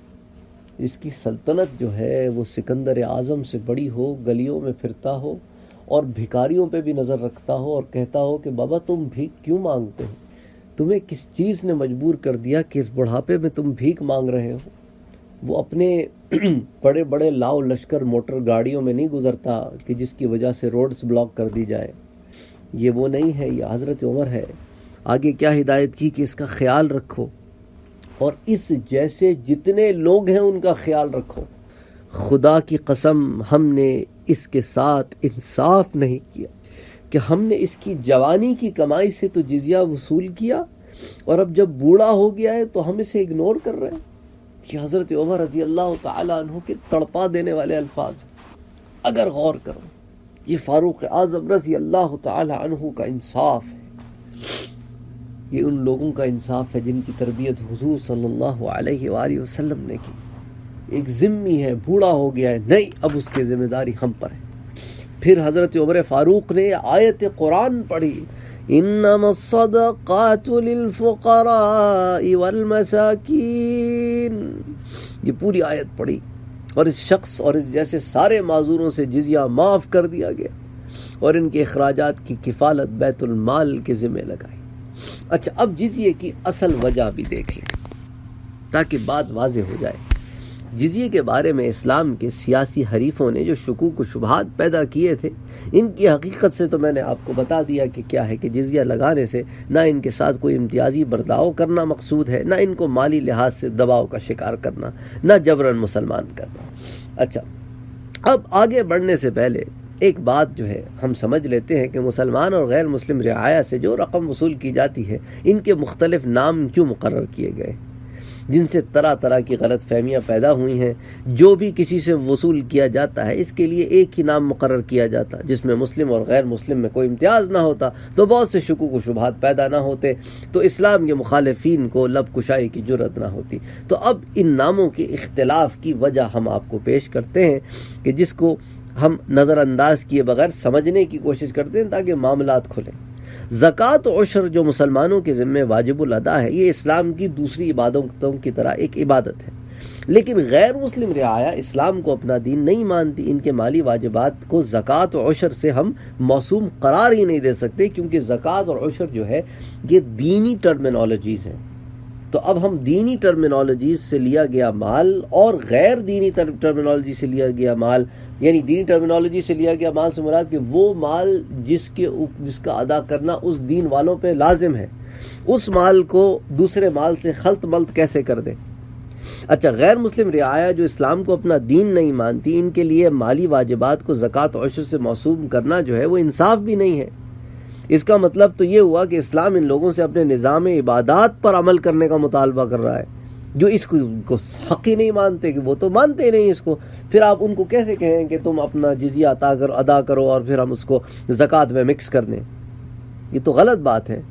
جس کی سلطنت جو ہے وہ سکندر اعظم سے بڑی ہو، گلیوں میں پھرتا ہو اور بھکاریوں پہ بھی نظر رکھتا ہو اور کہتا ہو کہ بابا تم بھیک کیوں مانگتے ہو؟ تمہیں کس چیز نے مجبور کر دیا کہ اس بڑھاپے میں تم بھیک مانگ رہے ہو؟ وہ اپنے بڑے بڑے لاؤ لشکر موٹر گاڑیوں میں نہیں گزرتا کہ جس کی وجہ سے روڈز بلاک کر دی جائے، یہ وہ نہیں ہے، یہ حضرت عمر ہے۔ آگے کیا ہدایت کی کہ اس کا خیال رکھو اور اس جیسے جتنے لوگ ہیں ان کا خیال رکھو۔ خدا کی قسم ہم نے اس کے ساتھ انصاف نہیں کیا کہ ہم نے اس کی جوانی کی کمائی سے تو جزیہ وصول کیا اور اب جب بوڑھا ہو گیا ہے تو ہم اسے اگنور کر رہے ہیں۔ کہ حضرت عمر رضی اللہ تعالیٰ عنہ کے تڑپا دینے والے الفاظ ہیں۔ اگر غور کرو یہ فاروق اعظم رضی اللہ تعالیٰ عنہ کا انصاف ہے، یہ ان لوگوں کا انصاف ہے جن کی تربیت حضور صلی اللہ علیہ وآلہ وسلم نے کی۔ ایک ذمہ ہے، بوڑھا ہو گیا ہے، نہیں اب اس کی ذمہ داری ہم پر ہے۔ پھر حضرت عمر فاروق نے آیت قرآن پڑھی، انما الصدقات للفقراء والمساکین، یہ پوری آیت پڑھی اور اس شخص اور اس جیسے سارے معذوروں سے جزیہ معاف کر دیا گیا اور ان کے اخراجات کی کفالت بیت المال کے ذمہ لگائی۔ اچھا اب جزیے کی اصل وجہ بھی دیکھ لیں تاکہ بات واضح ہو جائے۔ جزیے کے بارے میں اسلام کے سیاسی حریفوں نے جو شکوک و شبہات پیدا کیے تھے، ان کی حقیقت سے تو میں نے آپ کو بتا دیا کہ کیا ہے کہ جزیہ لگانے سے نہ ان کے ساتھ کوئی امتیازی برتاؤ کرنا مقصود ہے، نہ ان کو مالی لحاظ سے دباؤ کا شکار کرنا، نہ جبراً مسلمان کرنا۔ اچھا اب آگے بڑھنے سے پہلے ایک بات جو ہے ہم سمجھ لیتے ہیں کہ مسلمان اور غیر مسلم رعایا سے جو رقم وصول کی جاتی ہے، ان کے مختلف نام کیوں مقرر کیے گئے جن سے طرح طرح کی غلط فہمیاں پیدا ہوئی ہیں۔ جو بھی کسی سے وصول کیا جاتا ہے اس کے لیے ایک ہی نام مقرر کیا جاتا جس میں مسلم اور غیر مسلم میں کوئی امتیاز نہ ہوتا تو بہت سے شکوک و شبہات پیدا نہ ہوتے، تو اسلام کے مخالفین کو لب کشائی کی جرت نہ ہوتی۔ تو اب ان ناموں کے اختلاف کی وجہ ہم آپ کو پیش کرتے ہیں کہ جس کو ہم نظر انداز کیے بغیر سمجھنے کی کوشش کرتے ہیں تاکہ معاملات کھلیں۔ زکوٰۃ و عشر جو مسلمانوں کے ذمہ واجب الادا ہے، یہ اسلام کی دوسری عبادتوں کی طرح ایک عبادت ہے، لیکن غیر مسلم رعایا اسلام کو اپنا دین نہیں مانتی۔ ان کے مالی واجبات کو زکوٰۃ و عشر سے ہم موسوم قرار ہی نہیں دے سکتے، کیونکہ زکوٰۃ اور عشر جو ہے یہ دینی ٹرمینالوجیز ہیں۔ تو اب ہم دینی ٹرمینالوجیز سے لیا گیا مال اور غیر دینی ٹرمینالوجی سے لیا گیا مال، یعنی دینی ٹرمینالوجی سے لیا گیا مال سے مراد کہ وہ مال جس کا ادا کرنا اس دین والوں پہ لازم ہے، اس مال کو دوسرے مال سے خلط ملط کیسے کر دیں۔ اچھا، غیر مسلم رعایا جو اسلام کو اپنا دین نہیں مانتی، ان کے لیے مالی واجبات کو زکوٰۃ و عشر سے موسوم کرنا جو ہے وہ انصاف بھی نہیں ہے۔ اس کا مطلب تو یہ ہوا کہ اسلام ان لوگوں سے اپنے نظام عبادات پر عمل کرنے کا مطالبہ کر رہا ہے، جو اس کو حق ہی نہیں مانتے، کہ وہ تو مانتے ہی نہیں اس کو۔ پھر آپ ان کو کیسے کہیں کہ تم اپنا جزیہ ادا کرو اور پھر ہم اس کو زکوٰۃ میں مکس کر دیں؟ یہ تو غلط بات ہے۔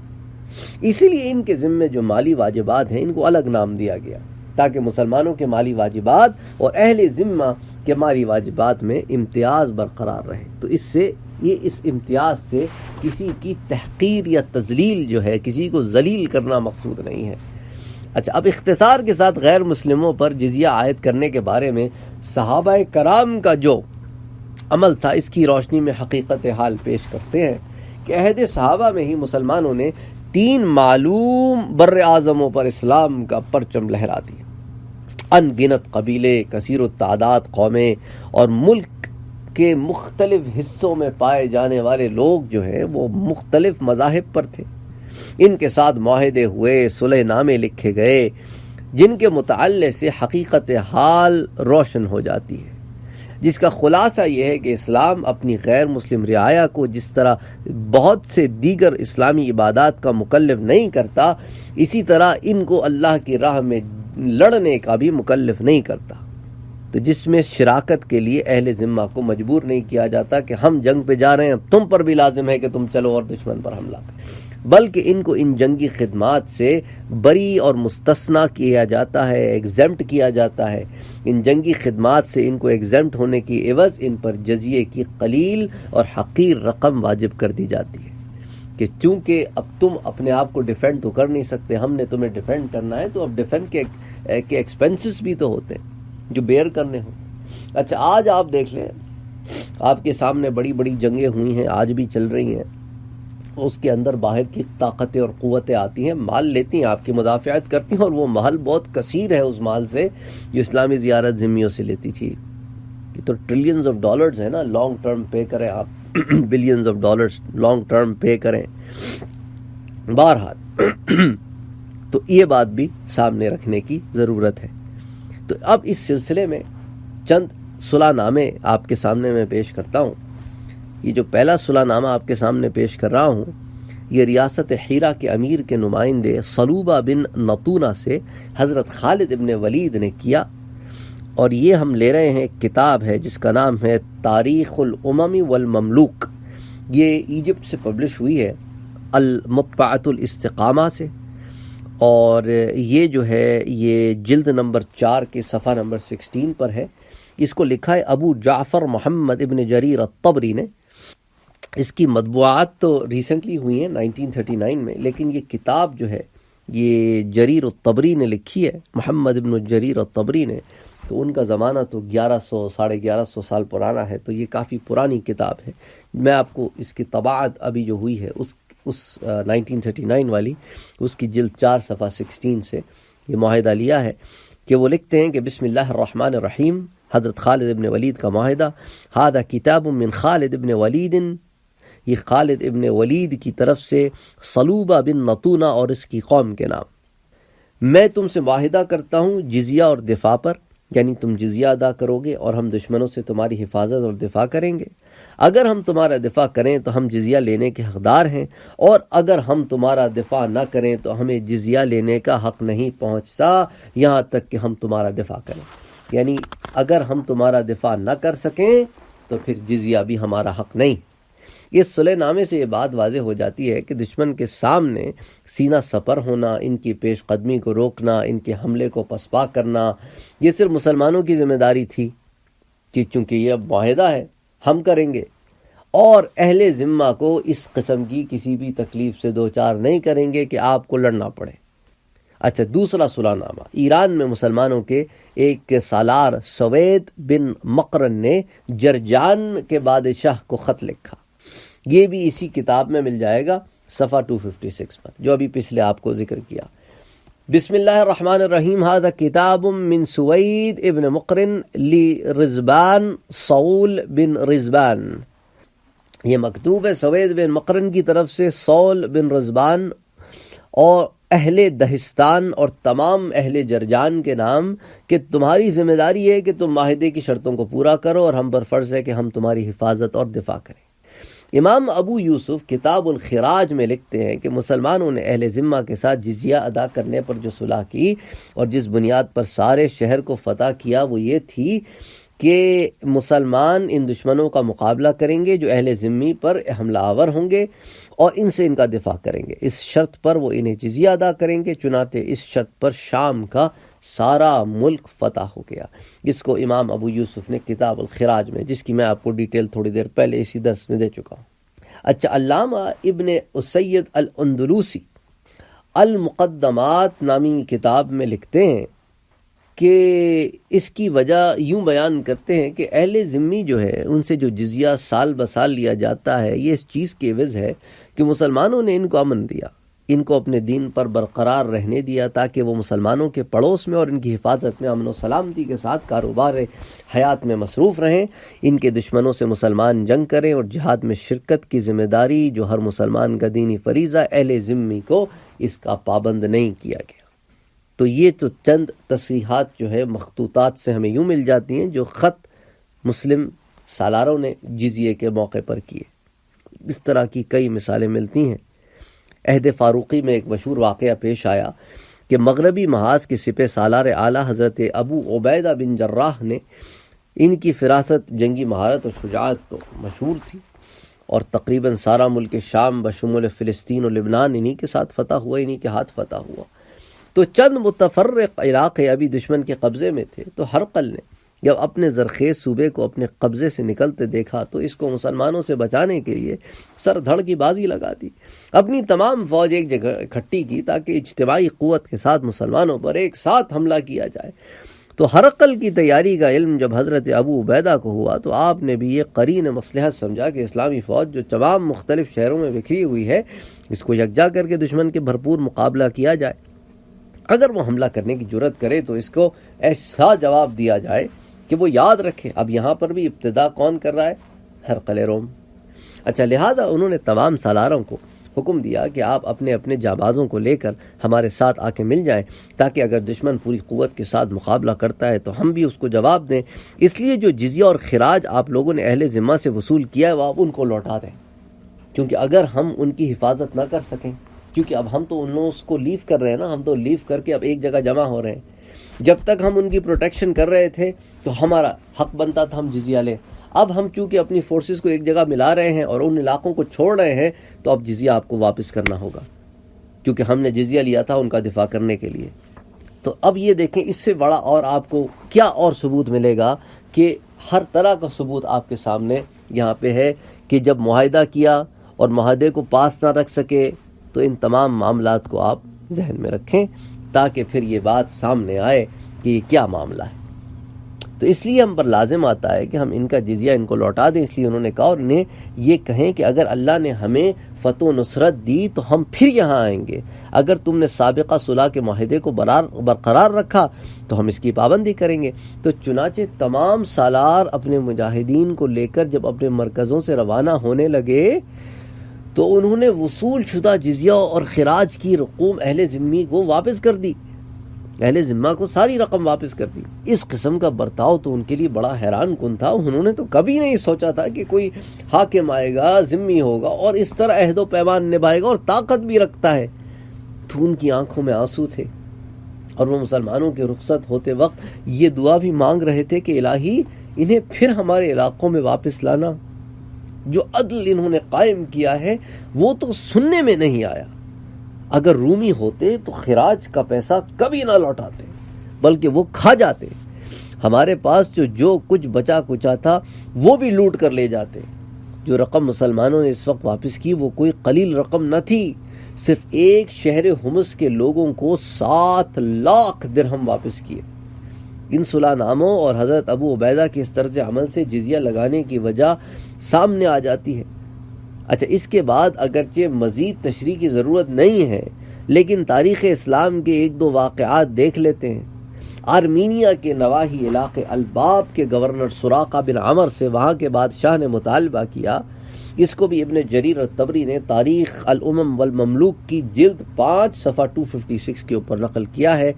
اسی لیے ان کے ذمے جو مالی واجبات ہیں ان کو الگ نام دیا گیا، تاکہ مسلمانوں کے مالی واجبات اور اہل ذمہ کے مالی واجبات میں امتیاز برقرار رہے۔ تو اس امتیاز سے کسی کی تحقیر یا تذلیل جو ہے، کسی کو ذلیل کرنا مقصود نہیں ہے۔ اچھا، اب اختصار کے ساتھ غیر مسلموں پر جزیہ عائد کرنے کے بارے میں صحابہ کرام کا جو عمل تھا، اس کی روشنی میں حقیقت حال پیش کرتے ہیں کہ عہد صحابہ میں ہی مسلمانوں نے 3 معلوم بر اعظموں پر اسلام کا پرچم لہرا دیا۔ ان گنت قبیلے، کثیر التعداد قومیں اور ملک کے مختلف حصوں میں پائے جانے والے لوگ جو ہیں وہ مختلف مذاہب پر تھے۔ ان کے ساتھ معاہدے ہوئے، صلح نامے لکھے گئے، جن کے متعلق سے حقیقت حال روشن ہو جاتی ہے، جس کا خلاصہ یہ ہے کہ اسلام اپنی غیر مسلم رعایا کو جس طرح بہت سے دیگر اسلامی عبادات کا مکلف نہیں کرتا، اسی طرح ان کو اللہ کی راہ میں لڑنے کا بھی مکلف نہیں کرتا۔ تو جس میں شراکت کے لیے اہل ذمہ کو مجبور نہیں کیا جاتا کہ ہم جنگ پہ جا رہے ہیں، تم پر بھی لازم ہے کہ تم چلو اور دشمن پر حملہ کرو، بلکہ ان کو ان جنگی خدمات سے بری اور مستثنا کیا جاتا ہے، ایگزمپٹ کیا جاتا ہے۔ ان جنگی خدمات سے ان کو ایگزمپٹ ہونے کی عوض ان پر جزیے کی قلیل اور حقیر رقم واجب کر دی جاتی ہے، کہ چونکہ اب تم اپنے آپ کو ڈیفینڈ تو کر نہیں سکتے، ہم نے تمہیں ڈیفینڈ کرنا ہے، تو اب ڈیفینڈ کے ایکسپینسز بھی تو ہوتے ہیں جو بیئر کرنے ہوں۔ اچھا، آج آپ دیکھ لیں، آپ کے سامنے بڑی بڑی جنگیں ہوئی ہیں، آج بھی چل رہی ہیں، اس کے اندر باہر کی طاقتیں اور قوتیں آتی ہیں، مال لیتی ہیں، آپ کی مدافعت کرتی ہیں، اور وہ مال بہت کثیر ہے اس مال سے جو اسلامی زیارت ذمیوں سے لیتی تھی۔ یہ تو ٹریلینز آف ڈالرز ہیں نا، لانگ ٹرم پے کریں آپ، billions of dollars long term پے کریں۔ بہرحال تو یہ بات بھی سامنے رکھنے کی ضرورت ہے۔ تو اب اس سلسلے میں چند صلح نامے آپ کے سامنے میں پیش کرتا ہوں۔ یہ جو پہلا صلح نامہ آپ کے سامنے پیش کر رہا ہوں، یہ ریاست حیرہ کے امیر کے نمائندے صلوبہ بن نطونہ سے حضرت خالد ابن ولید نے کیا، اور یہ ہم لے رہے ہیں، ایک کتاب ہے جس کا نام ہے تاریخ الامم والمملوک، یہ ایجپٹ سے پبلش ہوئی ہے المطبعۃ الاستقامہ سے، اور یہ جو ہے یہ جلد نمبر 4 کے صفحہ نمبر 16 پر ہے۔ اس کو لکھا ہے ابو جعفر محمد ابن جریر الطبری نے۔ اس کی مطبوعات تو ریسنٹلی ہوئی ہیں 1939 میں، لیکن یہ کتاب جو ہے یہ جریر الطبری نے لکھی ہے، محمد ابن جریر الطبری نے، تو ان کا زمانہ تو 1100 ساڑھے 1100 سال پرانا ہے، تو یہ کافی پرانی کتاب ہے۔ میں آپ کو اس کی طباعت ابھی جو ہوئی ہے اس 1939 والی، اس کی جلد 4 صفحہ 16 سے یہ معاہدہ لیا ہے کہ وہ لکھتے ہیں کہ بسم اللہ الرحمن الرحیم، حضرت خالد ابن ولید کا معاہدہ، ھذا کتاب من خالد ابن ولید، یہ خالد ابن ولید کی طرف سے صلوبہ بن نطونہ اور اس کی قوم کے نام، میں تم سے معاہدہ کرتا ہوں جزیہ اور دفاع پر، یعنی تم جزیہ ادا کرو گے اور ہم دشمنوں سے تمہاری حفاظت اور دفاع کریں گے۔ اگر ہم تمہارا دفاع کریں تو ہم جزیہ لینے کے حقدار ہیں، اور اگر ہم تمہارا دفاع نہ کریں تو ہمیں جزیہ لینے کا حق نہیں پہنچتا یہاں تک کہ ہم تمہارا دفاع کریں، یعنی اگر ہم تمہارا دفاع نہ کر سکیں تو پھر جزیہ بھی ہمارا حق نہیں۔ اس صلح نامے سے یہ بات واضح ہو جاتی ہے کہ دشمن کے سامنے سینہ سپر ہونا، ان کی پیش قدمی کو روکنا، ان کے حملے کو پسپا کرنا، یہ صرف مسلمانوں کی ذمہ داری تھی، کہ چونکہ یہ اب معاہدہ ہے، ہم کریں گے، اور اہل ذمہ کو اس قسم کی کسی بھی تکلیف سے دوچار نہیں کریں گے کہ آپ کو لڑنا پڑے۔ اچھا، دوسرا صلح نامہ، ایران میں مسلمانوں کے ایک سالار سوید بن مقرن نے جرجان کے بادشاہ کو خط لکھا، یہ بھی اسی کتاب میں مل جائے گا صفحہ 256 پر، جو ابھی پچھلے آپ کو ذکر کیا۔ بسم اللہ الرحمن الرحیم، ھذا کتاب من سوید ابن مقرن لرزبان صول بن رزبان، یہ مکتوب ہے سوید بن مقرن کی طرف سے صول بن رزبان اور اہل دہستان اور تمام اہل جرجان کے نام، کہ تمہاری ذمہ داری ہے کہ تم معاہدے کی شرطوں کو پورا کرو، اور ہم پر فرض ہے کہ ہم تمہاری حفاظت اور دفاع کریں۔ امام ابو یوسف کتاب الخراج میں لکھتے ہیں کہ مسلمانوں نے اہل ذمہ کے ساتھ جزیہ ادا کرنے پر جو صلح کی اور جس بنیاد پر سارے شہر کو فتح کیا، وہ یہ تھی کہ مسلمان ان دشمنوں کا مقابلہ کریں گے جو اہل ذمی پر حملہ آور ہوں گے، اور ان سے ان کا دفاع کریں گے۔ اس شرط پر وہ انہیں جزیہ ادا کریں گے، چنانچہ اس شرط پر شام کا سارا ملک فتح ہو گیا۔ اس کو امام ابو یوسف نے کتاب الخراج میں، جس کی میں آپ کو ڈیٹیل تھوڑی دیر پہلے اسی درس میں دے چکا ہوں۔ اچھا، علامہ ابن السید الاندلوسی المقدمات نامی کتاب میں لکھتے ہیں کہ اس کی وجہ یوں بیان کرتے ہیں کہ اہل ذمی جو ہے ان سے جو جزیہ سال بسال لیا جاتا ہے، یہ اس چیز کی عوض ہے کہ مسلمانوں نے ان کو امن دیا، ان کو اپنے دین پر برقرار رہنے دیا، تاکہ وہ مسلمانوں کے پڑوس میں اور ان کی حفاظت میں امن و سلامتی کے ساتھ کاروبار حیات میں مصروف رہیں۔ ان کے دشمنوں سے مسلمان جنگ کریں، اور جہاد میں شرکت کی ذمہ داری جو ہر مسلمان کا دینی فریضہ، اہل ذمی کو اس کا پابند نہیں کیا گیا۔ تو یہ تو چند تصریحات جو ہے مخطوطات سے ہمیں یوں مل جاتی ہیں، جو خط مسلم سالاروں نے جزیے کے موقع پر کیے۔ اس طرح کی کئی مثالیں ملتی ہیں۔ عہد فاروقی میں ایک مشہور واقعہ پیش آیا کہ مغربی محاذ کے سپہ سالار اعلیٰ حضرت ابو عبیدہ بن جراح نے، ان کی فراست، جنگی مہارت اور شجاعت تو مشہور تھی، اور تقریباً سارا ملک شام بشمول فلسطین اور لبنان انہی کے ساتھ فتح ہوا، انہی کے ہاتھ فتح ہوا۔ تو چند متفرق علاقے ابھی دشمن کے قبضے میں تھے، تو ہرقل نے جب اپنے زرخیز صوبے کو اپنے قبضے سے نکلتے دیکھا تو اس کو مسلمانوں سے بچانے کے لیے سر دھڑ کی بازی لگا دی، اپنی تمام فوج ایک جگہ اکٹھی کی تاکہ اجتماعی قوت کے ساتھ مسلمانوں پر ایک ساتھ حملہ کیا جائے۔ تو ہرقل کی تیاری کا علم جب حضرت ابو عبیدہ کو ہوا تو آپ نے بھی یہ قرین مصلحت سمجھا کہ اسلامی فوج جو تمام مختلف شہروں میں بکھری ہوئی ہے، اس کو یکجا کر کے دشمن کے بھرپور مقابلہ کیا جائے۔ اگر وہ حملہ کرنے کی جرت کرے تو اس کو ایسا جواب دیا جائے کہ وہ یاد رکھے اب یہاں پر بھی ابتدا کون کر رہا ہے؟ ہرقل روم۔ اچھا، لہٰذا انہوں نے تمام سالاروں کو حکم دیا کہ آپ اپنے اپنے جانبازوں کو لے کر ہمارے ساتھ آ کے مل جائیں، تاکہ اگر دشمن پوری قوت کے ساتھ مقابلہ کرتا ہے تو ہم بھی اس کو جواب دیں۔ اس لیے جو جزیہ اور خراج آپ لوگوں نے اہل ذمہ سے وصول کیا ہے وہ آپ ان کو لوٹا دیں، کیونکہ اگر ہم ان کی حفاظت نہ کر سکیں، کیونکہ اب ہم تو ان لوگوں کو لیو کر رہے ہیں نا، ہم تو لیو کر کے اب ایک جگہ جمع ہو رہے ہیں۔ جب تک ہم ان کی پروٹیکشن کر رہے تھے تو ہمارا حق بنتا تھا ہم جزیہ لیں۔ اب ہم چونکہ اپنی فورسز کو ایک جگہ ملا رہے ہیں اور ان علاقوں کو چھوڑ رہے ہیں، تو اب جزیہ آپ کو واپس کرنا ہوگا، کیونکہ ہم نے جزیہ لیا تھا ان کا دفاع کرنے کے لیے۔ تو اب یہ دیکھیں اس سے بڑا اور آپ کو کیا اور ثبوت ملے گا کہ ہر طرح کا ثبوت آپ کے سامنے یہاں پہ ہے کہ جب معاہدہ کیا اور معاہدے کو پاس نہ رکھ سکے، تو ان تمام معاملات کو آپ ذہن میں رکھیں تاکہ پھر یہ بات سامنے آئے کہ یہ کیا معاملہ ہے۔ تو اس لیے ہم پر لازم آتا ہے کہ ہم ان کا جزیہ ان کو لوٹا دیں۔ اس لیے انہوں نے کہا اور انہیں یہ کہیں کہ اگر اللہ نے ہمیں فتح و نصرت دی تو ہم پھر یہاں آئیں گے، اگر تم نے سابقہ صلح کے معاہدے کو برقرار رکھا تو ہم اس کی پابندی کریں گے۔ تو چنانچہ تمام سالار اپنے مجاہدین کو لے کر جب اپنے مرکزوں سے روانہ ہونے لگے تو انہوں نے وصول شدہ جزیہ اور خراج کی رقوم اہل ذمی کو واپس کر دی، اہل ذمہ کو ساری رقم واپس کر دی۔ اس قسم کا برتاؤ تو ان کے لیے بڑا حیران کن تھا، انہوں نے تو کبھی نہیں سوچا تھا کہ کوئی حاکم آئے گا، ذمی ہوگا اور اس طرح عہد و پیمان نبھائے گا اور طاقت بھی رکھتا ہے۔ تو ان کی آنکھوں میں آنسو تھے، اور وہ مسلمانوں کے رخصت ہوتے وقت یہ دعا بھی مانگ رہے تھے کہ الہی انہیں پھر ہمارے علاقوں میں واپس لانا۔ جو عدل انہوں نے قائم کیا ہے وہ تو سننے میں نہیں آیا۔ اگر رومی ہوتے تو خراج کا پیسہ کبھی نہ لوٹاتے، بلکہ وہ کھا جاتے۔ ہمارے پاس جو کچھ بچا کچا تھا وہ بھی لوٹ کر لے جاتے. جو رقم مسلمانوں نے اس وقت واپس کی وہ کوئی قلیل رقم نہ تھی. صرف ایک شہر حمص کے لوگوں کو 7 لاکھ درہم واپس کیے. ان صلح ناموں اور حضرت ابو عبیدہ کے اس طرز عمل سے جزیہ لگانے کی وجہ سامنے آ جاتی ہے. اچھا، اس کے بعد اگرچہ مزید تشریح کی ضرورت نہیں ہے، لیکن تاریخ اسلام کے 1-2 واقعات دیکھ لیتے ہیں. آرمینیا کے نواحی علاقے الباب کے گورنر سراقہ بن عمر سے وہاں کے بادشاہ نے مطالبہ کیا. اس کو بھی ابن جریر الطبری نے تاریخ الامم والمملوک کی جلد 5 صفحہ 256 کے اوپر نقل کیا ہے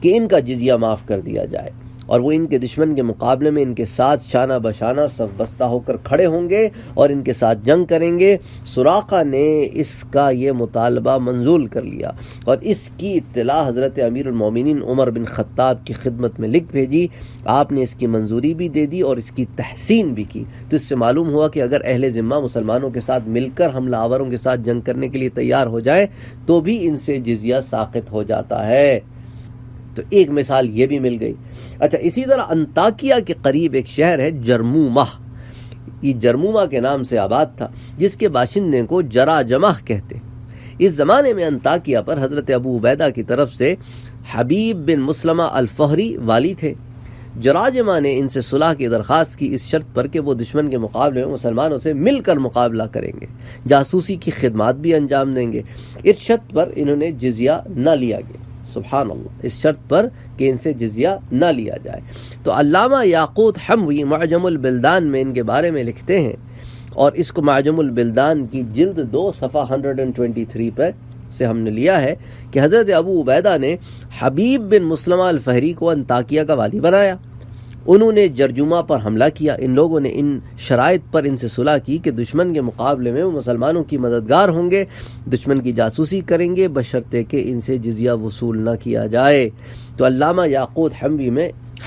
کہ ان کا جزیہ معاف کر دیا جائے، اور وہ ان کے دشمن کے مقابلے میں ان کے ساتھ شانہ بشانہ صف بستہ ہو کر کھڑے ہوں گے اور ان کے ساتھ جنگ کریں گے. سراقہ نے اس کا یہ مطالبہ منظور کر لیا اور اس کی اطلاع حضرت امیر المومنین عمر بن خطاب کی خدمت میں لکھ بھیجی. آپ نے اس کی منظوری بھی دے دی اور اس کی تحسین بھی کی. تو اس سے معلوم ہوا کہ اگر اہل ذمہ مسلمانوں کے ساتھ مل کر حملہ آوروں کے ساتھ جنگ کرنے کے لیے تیار ہو جائیں تو بھی ان سے جزیہ ساقط ہو جاتا ہے. تو ایک مثال یہ بھی مل گئی. اچھا، اسی طرح انطاکیہ کے قریب ایک شہر ہے جرمومہ. یہ جرمومہ کے نام سے آباد تھا، جس کے باشندے کو جراجمہ کہتے. اس زمانے میں انطاکیہ پر حضرت ابو عبیدہ کی طرف سے حبیب بن مسلمہ الفہری والی تھے. جراجمہ نے ان سے صلح کی درخواست کی اس شرط پر کہ وہ دشمن کے مقابلے میں مسلمانوں سے مل کر مقابلہ کریں گے، جاسوسی کی خدمات بھی انجام دیں گے. اس شرط پر انہوں نے جزیہ نہ لیا گیا. سبحان اللہ، اس شرط پر کہ ان سے جزیہ نہ لیا جائے. تو علامہ یاقوت حموی معجم البلدان میں ان کے بارے میں لکھتے ہیں، اور اس کو معجم البلدان کی جلد 2 صفحہ 123 پر سے ہم نے لیا ہے کہ حضرت ابو عبیدہ نے حبیب بن مسلمہ الفہری کو انطاکیہ کا والی بنایا. انہوں نے جرجمہ پر حملہ کیا. ان لوگوں نے ان شرائط پر ان سے صلح کی کہ دشمن کے مقابلے میں وہ مسلمانوں کی مددگار ہوں گے، دشمن کی جاسوسی کریں گے، بشرطے کہ ان سے جزیہ وصول نہ کیا جائے. تو علامہ یاقوت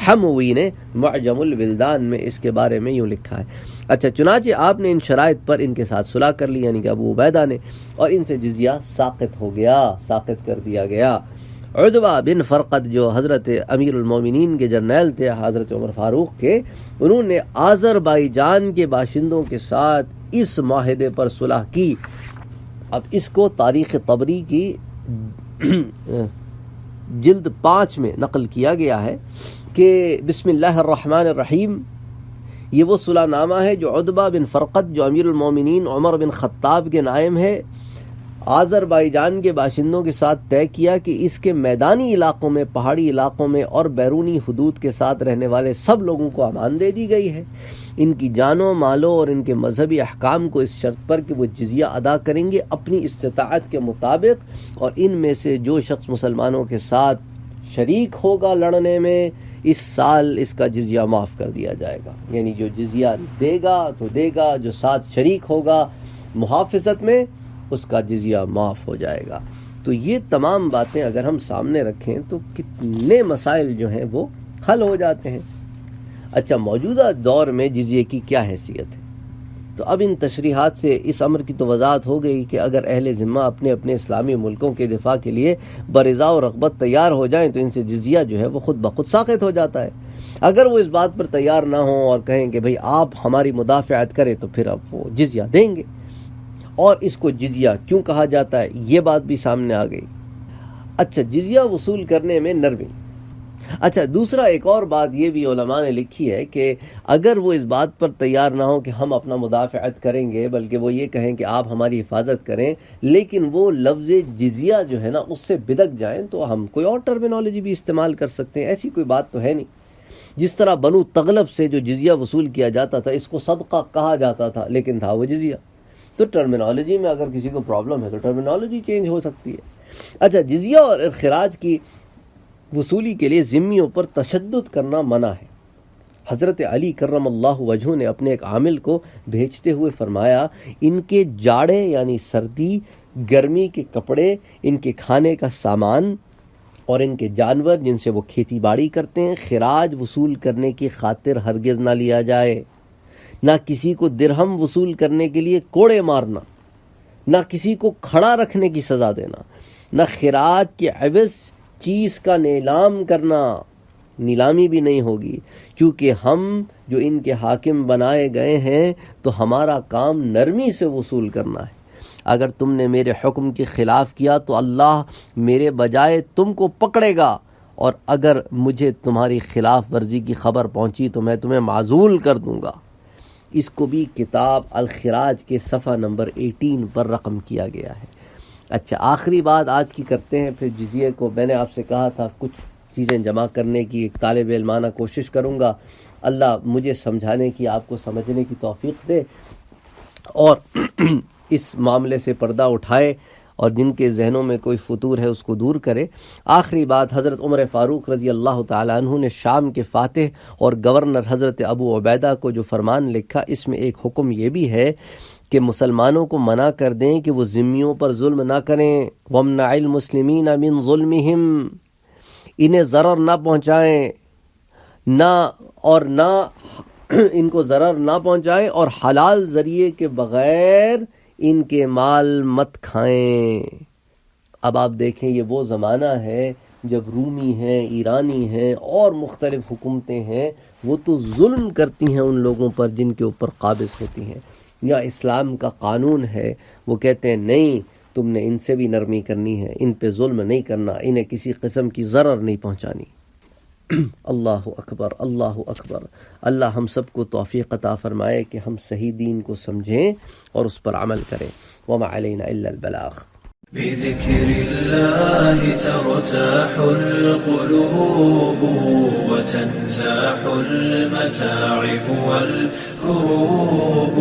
حموی نے معجم البلدان میں اس کے بارے میں یوں لکھا ہے. اچھا، چنانچہ آپ نے ان شرائط پر ان کے ساتھ صلح کر لی، یعنی کہ ابو عبیدہ نے، اور ان سے جزیہ ساقط کر دیا گیا. عتبہ بن فرقد جو حضرت امیر المومنین کے جرنیل تھے حضرت عمر فاروق کے، انہوں نے آذربائیجان کے باشندوں کے ساتھ اس معاہدے پر صلح کی. اب اس کو تاریخ طبری کی جلد 5 میں نقل کیا گیا ہے کہ بسم اللہ الرحمن الرحیم. یہ وہ صلح نامہ ہے جو عتبہ بن فرقد جو امیر المومنین عمر بن خطاب کے نائب ہے، آذربائیجان کے باشندوں کے ساتھ طے کیا کہ اس کے میدانی علاقوں میں، پہاڑی علاقوں میں اور بیرونی حدود کے ساتھ رہنے والے سب لوگوں کو امان دے دی گئی ہے، ان کی جانوں مالوں اور ان کے مذہبی احکام کو اس شرط پر کہ وہ جزیہ ادا کریں گے اپنی استطاعت کے مطابق، اور ان میں سے جو شخص مسلمانوں کے ساتھ شریک ہوگا لڑنے میں اس سال اس کا جزیہ معاف کر دیا جائے گا. یعنی جو جزیہ دے گا تو دے گا، جو ساتھ شریک ہوگا محافظت میں اس کا جزیہ معاف ہو جائے گا. تو یہ تمام باتیں اگر ہم سامنے رکھیں تو کتنے مسائل جو ہیں وہ حل ہو جاتے ہیں. اچھا، موجودہ دور میں جزیے کی کیا حیثیت ہے؟ تو اب ان تشریحات سے اس امر کی تو وضاحت ہو گئی کہ اگر اہل ذمہ اپنے اپنے اسلامی ملکوں کے دفاع کے لیے برضا و رغبت تیار ہو جائیں تو ان سے جزیہ جو ہے وہ خود بخود ساقط ہو جاتا ہے. اگر وہ اس بات پر تیار نہ ہوں اور کہیں کہ بھئی آپ ہماری مدافعت کریں تو پھر اب وہ جزیہ دیں گے. اور اس کو جزیہ کیوں کہا جاتا ہے یہ بات بھی سامنے آ گئی. اچھا، جزیہ وصول کرنے میں نرمی. اچھا، دوسرا ایک اور بات یہ بھی علماء نے لکھی ہے کہ اگر وہ اس بات پر تیار نہ ہو کہ ہم اپنا مدافعت کریں گے، بلکہ وہ یہ کہیں کہ آپ ہماری حفاظت کریں، لیکن وہ لفظ جزیہ جو ہے نا اس سے بدک جائیں، تو ہم کوئی اور ٹرمینالوجی بھی استعمال کر سکتے ہیں. ایسی کوئی بات تو ہے نہیں. جس طرح بنو تغلب سے جو جزیہ وصول کیا جاتا تھا اس کو صدقہ کہا جاتا تھا، لیکن تھا وہ جزیہ. تو ٹرمینالوجی میں اگر کسی کو پرابلم ہے تو ٹرمینالوجی چینج ہو سکتی ہے. اچھا، جزیہ اور اخراج کی وصولی کے لیے ذمیوں پر تشدد کرنا منع ہے. حضرت علی کرم اللہ وجہہ نے اپنے ایک عامل کو بھیجتے ہوئے فرمایا ان کے جاڑے یعنی سردی، گرمی کے کپڑے، ان کے کھانے کا سامان اور ان کے جانور جن سے وہ کھیتی باڑی کرتے ہیں خراج وصول کرنے کی خاطر ہرگز نہ لیا جائے. نہ کسی کو درہم وصول کرنے کے لیے کوڑے مارنا، نہ کسی کو کھڑا رکھنے کی سزا دینا، نہ خراج کے عوض چیز کا نیلام کرنا، نیلامی بھی نہیں ہوگی، کیونکہ ہم جو ان کے حاکم بنائے گئے ہیں تو ہمارا کام نرمی سے وصول کرنا ہے۔ اگر تم نے میرے حکم کے خلاف کیا تو اللہ میرے بجائے تم کو پکڑے گا، اور اگر مجھے تمہاری خلاف ورزی کی خبر پہنچی تو میں تمہیں معزول کر دوں گا۔ اس کو بھی کتاب الخراج کے صفحہ نمبر 18 پر رقم کیا گیا ہے۔ اچھا، آخری بات آج کی کرتے ہیں، پھر جزیے کو میں نے آپ سے کہا تھا کچھ چیزیں جمع کرنے کی ایک طالب علمانہ کوشش کروں گا۔ اللہ مجھے سمجھانے کی، آپ کو سمجھنے کی توفیق دے، اور اس معاملے سے پردہ اٹھائے، اور جن کے ذہنوں میں کوئی فطور ہے اس کو دور کرے۔ آخری بات، حضرت عمر فاروق رضی اللہ تعالیٰ عنہ نے شام کے فاتح اور گورنر حضرت ابو عبیدہ کو جو فرمان لکھا، اس میں ایک حکم یہ بھی ہے کہ مسلمانوں کو منع کر دیں کہ وہ ذمیوں پر ظلم نہ کریں۔ وَمْنَعِ الْمُسْلِمِينَ مِنْ ظُلْمِهِمْ، انہیں ضرر نہ پہنچائیں، نہ ان کو ضرر نہ پہنچائیں، اور حلال ذریعے کے بغیر ان کے مال مت کھائیں۔ اب آپ دیکھیں، یہ وہ زمانہ ہے جب رومی ہیں، ایرانی ہیں، اور مختلف حکومتیں ہیں، وہ تو ظلم کرتی ہیں ان لوگوں پر جن کے اوپر قابض ہوتی ہیں۔ یا اسلام کا قانون ہے، وہ کہتے ہیں نہیں، تم نے ان سے بھی نرمی کرنی ہے، ان پہ ظلم نہیں کرنا، انہیں کسی قسم کی ضرر نہیں پہنچانی۔ اللہ اکبر، اللہ اکبر۔ اللہ ہم سب کو توفیق عطا فرمائے کہ ہم صحیح دین کو سمجھیں اور اس پر عمل کریں۔ وما علینا الا البلاغ۔ بذكر الله ترتاح القلوب وتنزاح المتاعب والكروب